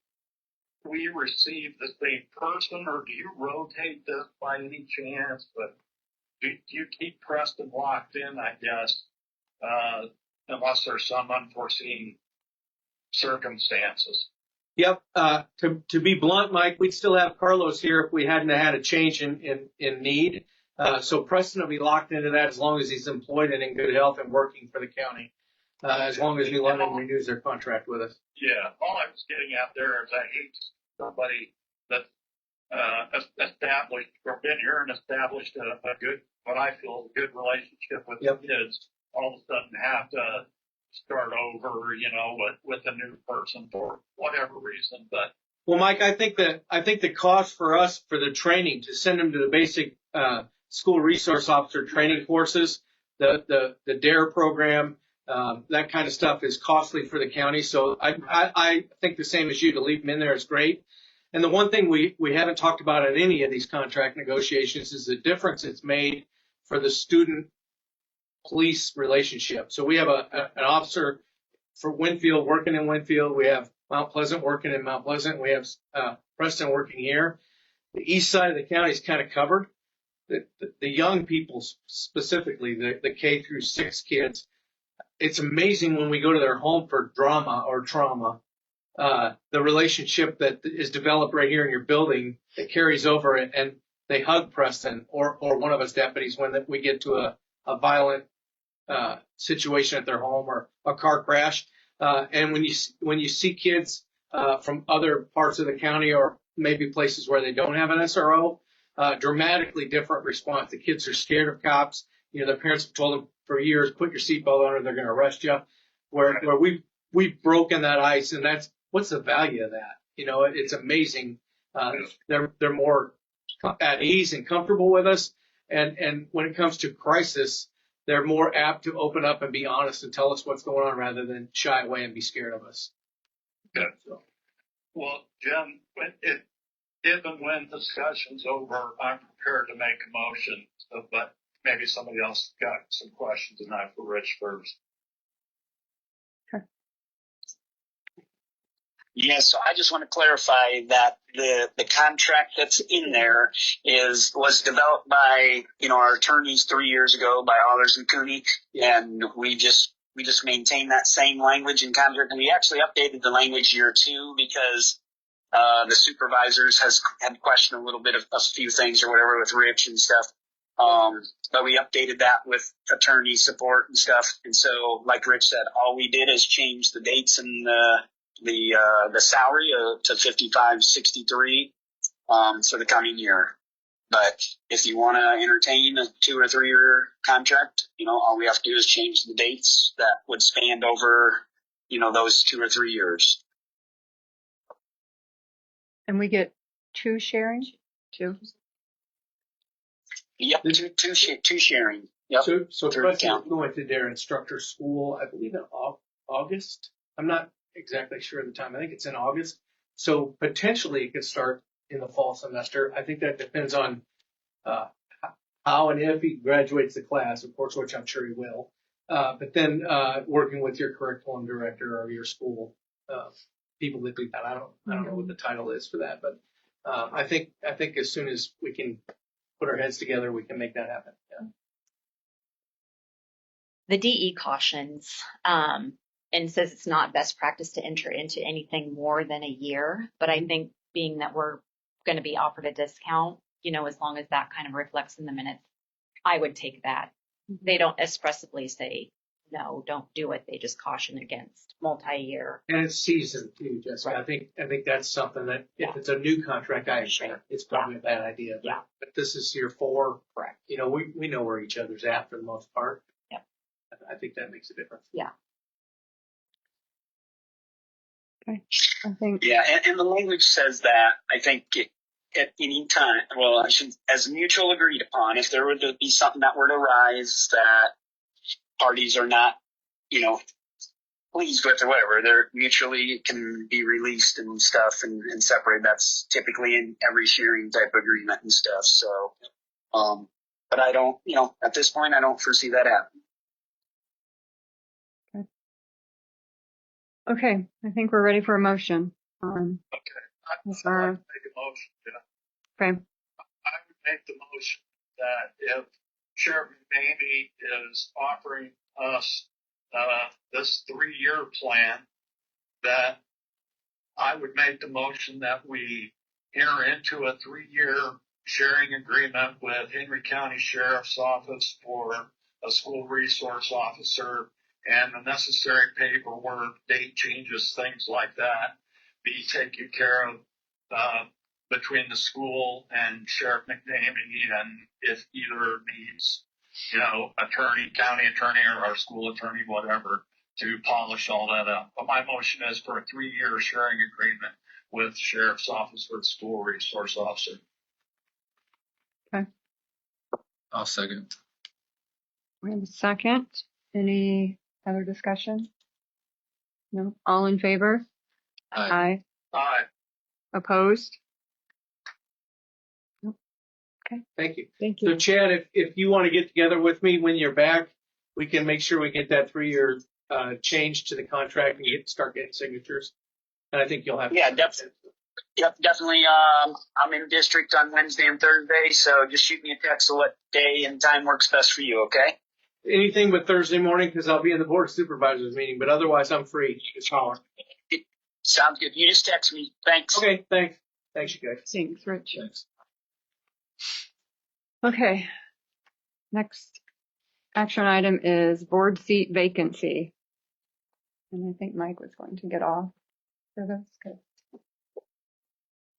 we receive the same person, or do you rotate this by any chance? But do you keep Preston locked in, I guess, unless there's some unforeseen circumstances? Yep. To be blunt, Mike, we'd still have Carlos here if we hadn't had a change in need. So Preston will be locked into that as long as he's employed and in good health and working for the county, as long as we let him renews their contract with us. Yeah. All I was getting at there is I hate somebody that a staff established, or been here and established a good, what I feel, a good relationship with Yep. the kids, all of a sudden have to start over, with a new person for whatever reason. But Well, Mike, I think the cost for us for the training to send them to the basic school resource officer training courses, the DARE program, that kind of stuff is costly for the county. So I think the same as you, to leave them in there is great. And the one thing we haven't talked about in any of these contract negotiations is the difference it's made for the student police relationship. So we have an officer for Winfield working in Winfield. We have Mount Pleasant working in Mount Pleasant. We have Preston working here. The east side of the county is kind of covered. The young people, specifically the K through 6 kids, it's amazing when we go to their home for drama or trauma, the relationship that is developed right here in your building that carries over, and they hug Preston or one of us deputies when we get to a violent situation at their home or a car crash. And when you see kids from other parts of the county or maybe places where they don't have an SRO, dramatically different response. The kids are scared of cops. Their parents have told them for years, put your seatbelt on or they're going to arrest you. Where we've broken that ice, and what's the value of that? It's amazing. They're more at ease and comfortable with us. And when it comes to crisis, they're more apt to open up and be honest and tell us what's going on rather than shy away and be scared of us. good. Well, Jim, if and when discussion's over, I'm prepared to make a motion, but maybe somebody else got some questions tonight for Rich first. Yes, so I just want to clarify that the contract that's in there was developed by our attorneys 3 years ago by Allers and Cooney, and we just maintain that same language in contract. And we actually updated the language year 2 because the supervisors had questioned a little bit of a few things or whatever with Rich and stuff. But we updated that with attorney support and stuff. And so, like Rich said, all we did is change the dates and the salary to 5563 for the coming year. But if you want to entertain a 2 or 3 year contract, all we have to do is change the dates that would span over, those 2 or 3 years. And we get 2 sharing? 2? Yep, two sharing. Yep. So Preston going to their instructor school, I believe in August. I'm not exactly sure of the time. I think it's in August. So potentially it could start in the fall semester. I think that depends on how and if he graduates the class, of course, which I'm sure he will. But then working with your curriculum director or your school people that do that. I don't know what the title is for that, but I think as soon as we can put our heads together, we can make that happen. Yeah. The DE cautions and says it's not best practice to enter into anything more than a year. But I think being that we're going to be offered a discount, as long as that kind of reflects in the minutes, I would take that. They don't expressly say, no, don't do it. They just caution against multi-year. And it's seasoned too, Jessica. Right. I think that's something that if it's a new contract, it's probably a bad idea. But this is year 4. Correct. We know where each other's at for the most part. Yep. I think that makes a difference. Yeah. Okay. I think. Yeah, and the language says that, I think, at any time, as mutual agreed upon, if there were to be something that were to arise that parties are not, pleased with or whatever, they're mutually can be released and stuff and separated. That's typically in every sharing type agreement and stuff. So, but I don't, at this point, I don't foresee that happening. Okay. I think we're ready for a motion. Okay. I'd like to make a motion. Okay. I would make the motion that if Sheriff Mamie is offering us this 3-year plan, that I would make the motion that we enter into a 3-year sharing agreement with Henry County Sheriff's Office for a school resource officer, and the necessary paperwork, date changes, things like that, be taken care of between the school and Sheriff McNamee, and if either needs, county attorney or our school attorney, whatever, to polish all that up. But my motion is for a 3-year sharing agreement with Sheriff's Office for the School Resource Officer. I'll second. We have a second. Any other discussion? No? All in favor? Aye. Aye. Opposed? Thank you. Thank So Chad, if you want to get together with me when you're back, we can make sure we get that 3-year change to the contract and start getting signatures. And I think you'll have. Yeah, definitely. Yep, definitely. I'm in district on Wednesday and Thursday, so just shoot me a text of what day and time works best for you, okay? Anything but Thursday morning because I'll be in the Board of Supervisors meeting, but otherwise I'm free. You just holler. Sounds good. You just text me. Thanks. Okay, thanks. Thanks, you guys. Thanks, Rich. Thanks. Okay. Next action item is board seat vacancy. And I think Mike was going to get off for this. Good.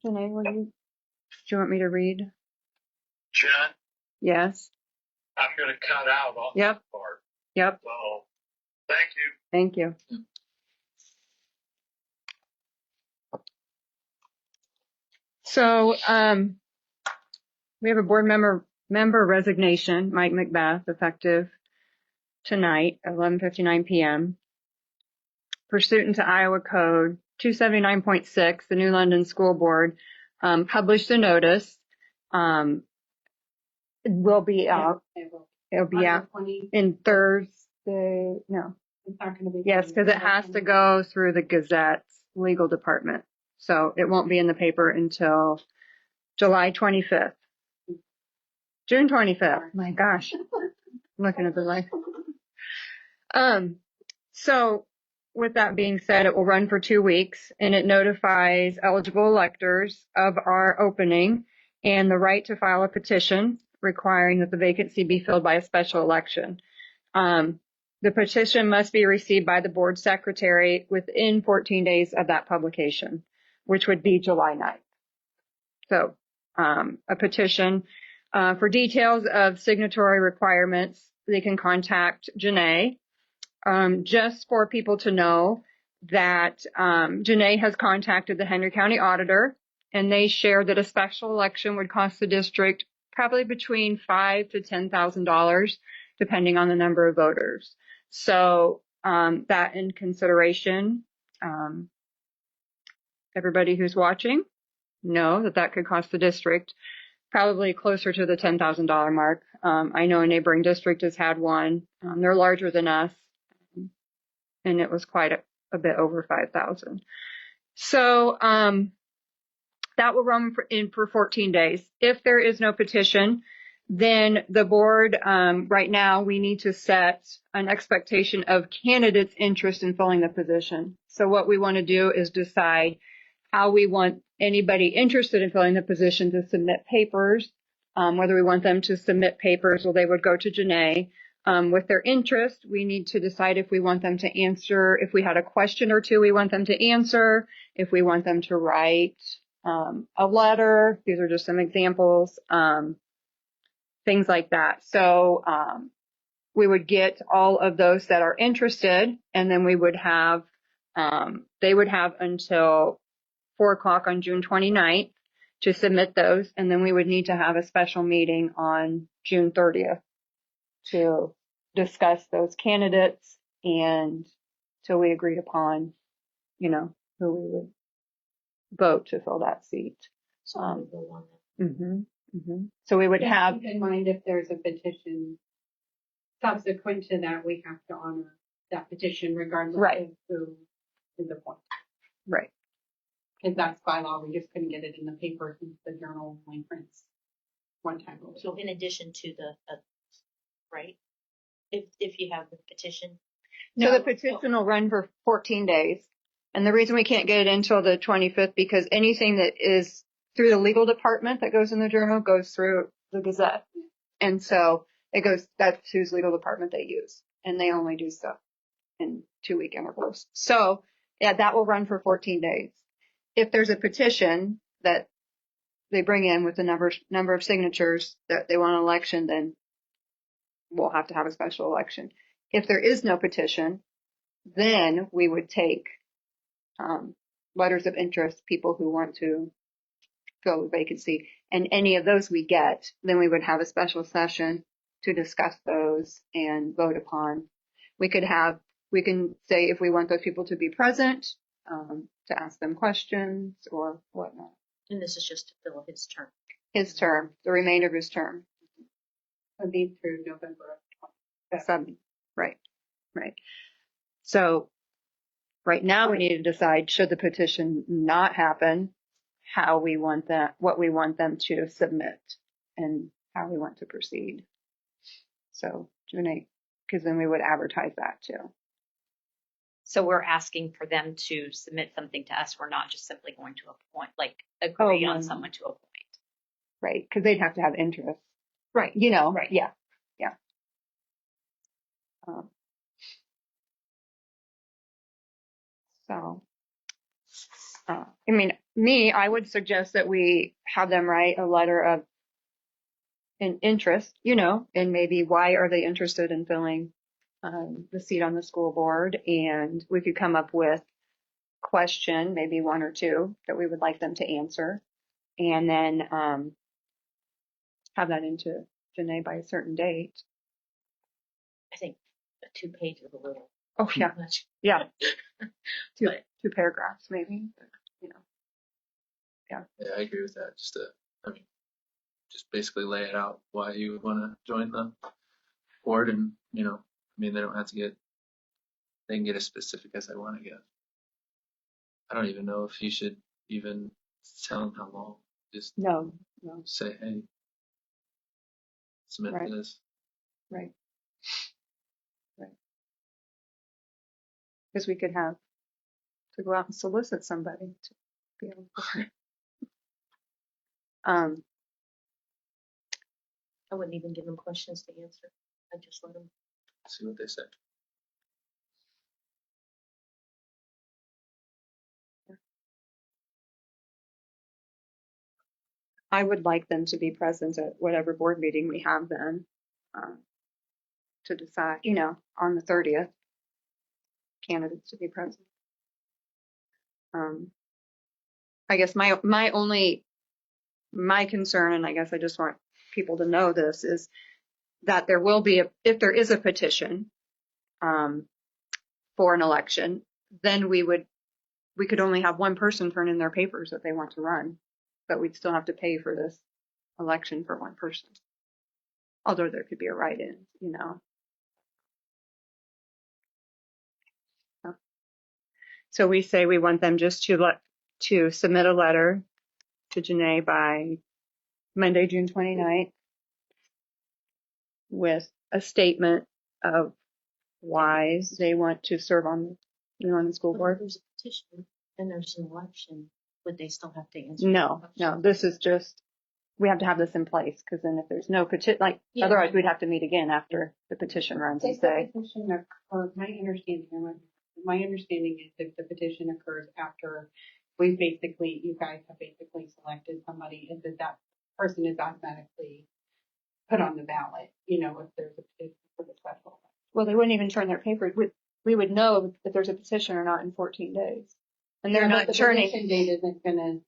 Janae, do you want me to read? Jen, Yes. I'm going to cut out on Yep. that part. Yep. So, thank you. Thank you. So, we have a board member resignation, Mike Macbeth, effective tonight at 11:59 p.m. Pursuant to Iowa Code 279.6, the New London School Board published a notice. It will be out. It'll be out in Thursday. No. It's not going to be. Yes, because it has to go through the Gazette's legal department. So it won't be in the paper until July 25th. June 25th. My gosh. I'm looking at the life. So with that being said, it will run for 2 weeks and it notifies eligible electors of our opening and the right to file a petition requiring that the vacancy be filled by a special election. The petition must be received by the board secretary within 14 days of that publication, which would be July 9th. So, a petition, for details of signatory requirements, they can contact Janae. Just for people to know that, Janae has contacted the Henry County Auditor and they shared that a special election would cost the district probably between $5,000 to $10,000, depending on the number of voters. So, that in consideration, everybody who's watching know that that could cost the district probably closer to the $10,000 mark. I know a neighboring district has had one. They're larger than us, and it was quite a bit over 5,000. So, that will run for 14 days. If there is no petition, then the board, right now, we need to set an expectation of candidates' interest in filling the position. So what we want to do is decide how we want anybody interested in filling the position to submit papers, whether we want them to submit papers or they would go to Janae. With their interest, we need to decide if we want them to answer, if we had a question or two we want them to answer, if we want them to write a letter. These are just some examples, things like that. So we would get all of those that are interested, and then we would have, they would have until 4 o'clock on June 29th to submit those, and then we would need to have a special meeting on June 30th to discuss those candidates and till we agreed upon, who we would vote to fill that seat. So we would have. Keep in mind if there's a petition subsequent to that, we have to honor that petition regardless of who is appointed. Right. Because that's by law, we just couldn't get it in the paper since the journal only prints one time. So in addition to the, right? If you have the petition. So the petition will run for 14 days. And the reason we can't get it until the 25th, because anything that is through the legal department that goes in the journal goes through the Gazette. And so that's whose legal department they use. And they only do stuff in 2-week intervals. So yeah, that will run for 14 days. If there's a petition that they bring in with the number of signatures that they want an election, then we'll have to have a special election. If there is no petition, then we would take letters of interest, people who want to fill the vacancy, and any of those we get, then we would have a special session to discuss those and vote upon. We can say if we want those people to be present, to ask them questions or whatnot. And this is just to fill his term. His term, the remainder of his term. Would be through November of 7. Right. So right now we need to decide, should the petition not happen, what we want them to submit and how we want to proceed. So, because then we would advertise that too. So we're asking for them to submit something to us. We're not just simply going to appoint, like agree on someone to appoint. Right. Because they'd have to have interest. Right. Right. Yeah. I would suggest that we have them write a letter of an interest, and maybe why are they interested in filling the seat on the school board, and we could come up with question, maybe 1 or 2 that we would like them to answer, and then have that into Janae by a certain date. I think a 2-page is a little Oh yeah, much. yeah, two paragraphs maybe. Yeah, I agree with that. Just basically lay it out why you would want to join the board, and they don't have to they can get as specific as they want to get. I don't even know if you should even tell them how long. Just no. say, hey, submit Right. this. Right. Because we could have to go out and solicit somebody to be able to. I wouldn't even give them questions to answer. I just let them. See what they say. I would like them to be present at whatever board meeting we have then, to decide, on the 30th, candidates to be present. I guess my concern, and I guess I just want people to know this, is that there will be, if there is a petition for an election, then we could only have one person turn in their papers that they want to run, but we'd still have to pay for this election for one person. Although there could be a write-in, So we say we want them just to submit a letter to Janae by Monday, June 29th, with a statement of why they want to serve on the school But if board. there's a petition and there's an election, would they still have to answer? No, this is just, we have to have this in place, because then if there's no petition, Yeah. otherwise we'd have to meet again after the petition runs and If the say, petition occurs, my understanding is if the petition occurs after you guys have basically selected somebody, is that person is automatically put on the ballot, if there's a petition for the special election. well, they wouldn't even turn their papers. We would know if there's a petition or not in 14 days. And they're not the turning. petition date isn't gonna,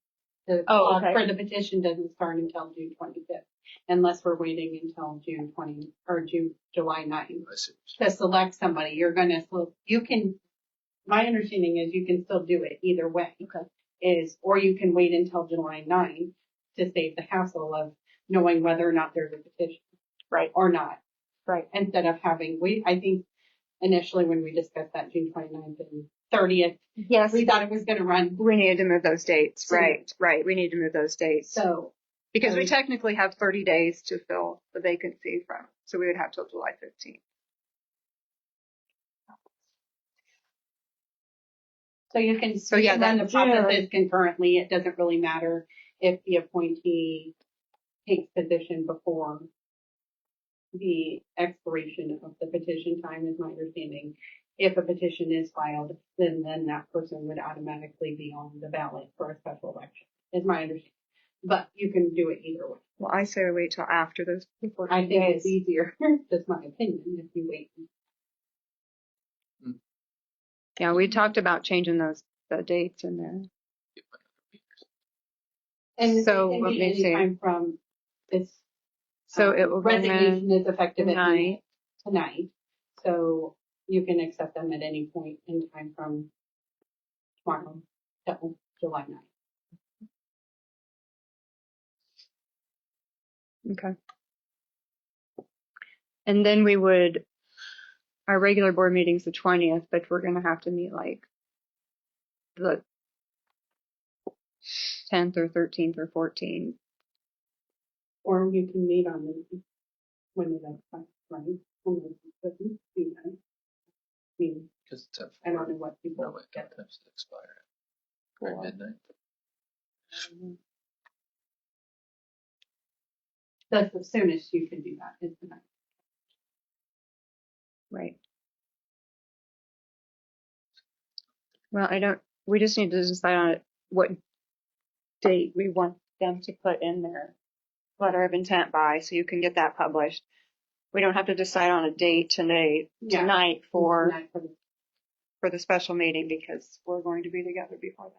the Oh, clock okay. for the petition doesn't start until June 25th, unless we're waiting until July 9th I see. to select somebody. My understanding is you can still do it either way. Okay. Or you can wait until July 9th to save the hassle of knowing whether or not there's a petition. Right. Or not. Right. Instead of I think initially when we discussed that June 29th and 30th, Yes. we thought it was going to run. We needed to move those dates. So- Right. We need to move those dates. So, Because we technically have 30 days to fill the vacancy from, so we would have till July 15th. so you can yeah, run the that's processes concurrently. It doesn't really matter if the appointee takes position before the expiration of the petition time, is my understanding. If a petition is filed, then that person would automatically be on the ballot for a special election, is my understanding. but you can do it either way. Well, I say wait till after those 14 I think days. it's easier, that's my opinion, if you wait. Yeah, we talked about changing the dates in there. And So it can let be me any see. time from this. So it will Resignation is effective at tonight. tonight, so you can accept them at any point in time from tomorrow till July 9th. Okay. And then our regular board meeting's the 20th, but we're gonna have to meet like the 10th or 13th or 14th. Or you can meet on the, when you like, right? On the 15th, you know. I mean, Because it's at I don't know what people no way, get. sometimes it expire at midnight. That's the soonest you can do that, is tonight. Right. Well, we just need to decide on what date we want them to put in their letter of intent by, so you can get that published. We don't have to decide on a date tonight for the special meeting, because we're going to be together before that.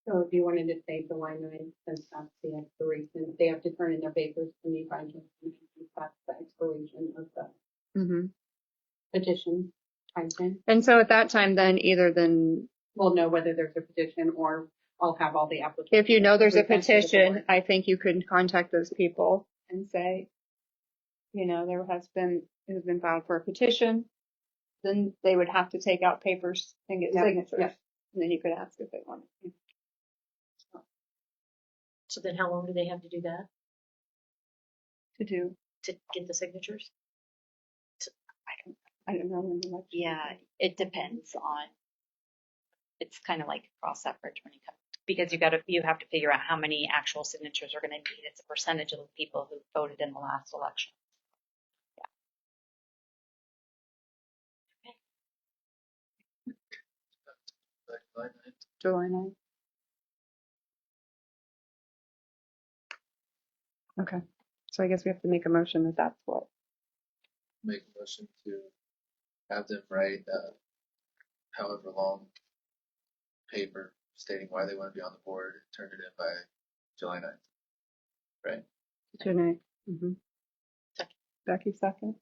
So if you wanted to say July 9th, since that's the expiration, they have to turn in their papers to me by June, that's the expiration of the Mm-hmm. petition timeframe. And so at that time, then We'll know whether there's a petition, or I'll have all the applications. if you know there's a presented to the petition, board. I think you could contact those people and say, there has been filed for a petition. Then they would have to take out papers and get signatures. Yeah. And then you could ask if they want it. So then how long do they have to do that? To get the signatures? I don't know when the election. Yeah, it depends on, it's kind of like cross that bridge when you come, because you have to figure out how many actual signatures are going to need. It's a percentage of the people who voted in the last election. July 9th. Okay. So I guess we have to make a motion that that's what. Make a motion to have them write however long paper stating why they want to be on the board, turn it in by July 9th. Right? July 9th. Mm-hmm. Becky, second.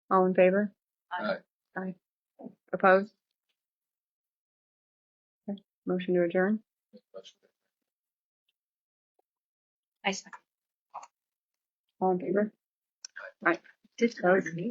All in favor? Aye. Aye. Opposed? Okay. Motion to adjourn? I second. All in favor? Aye. That was me.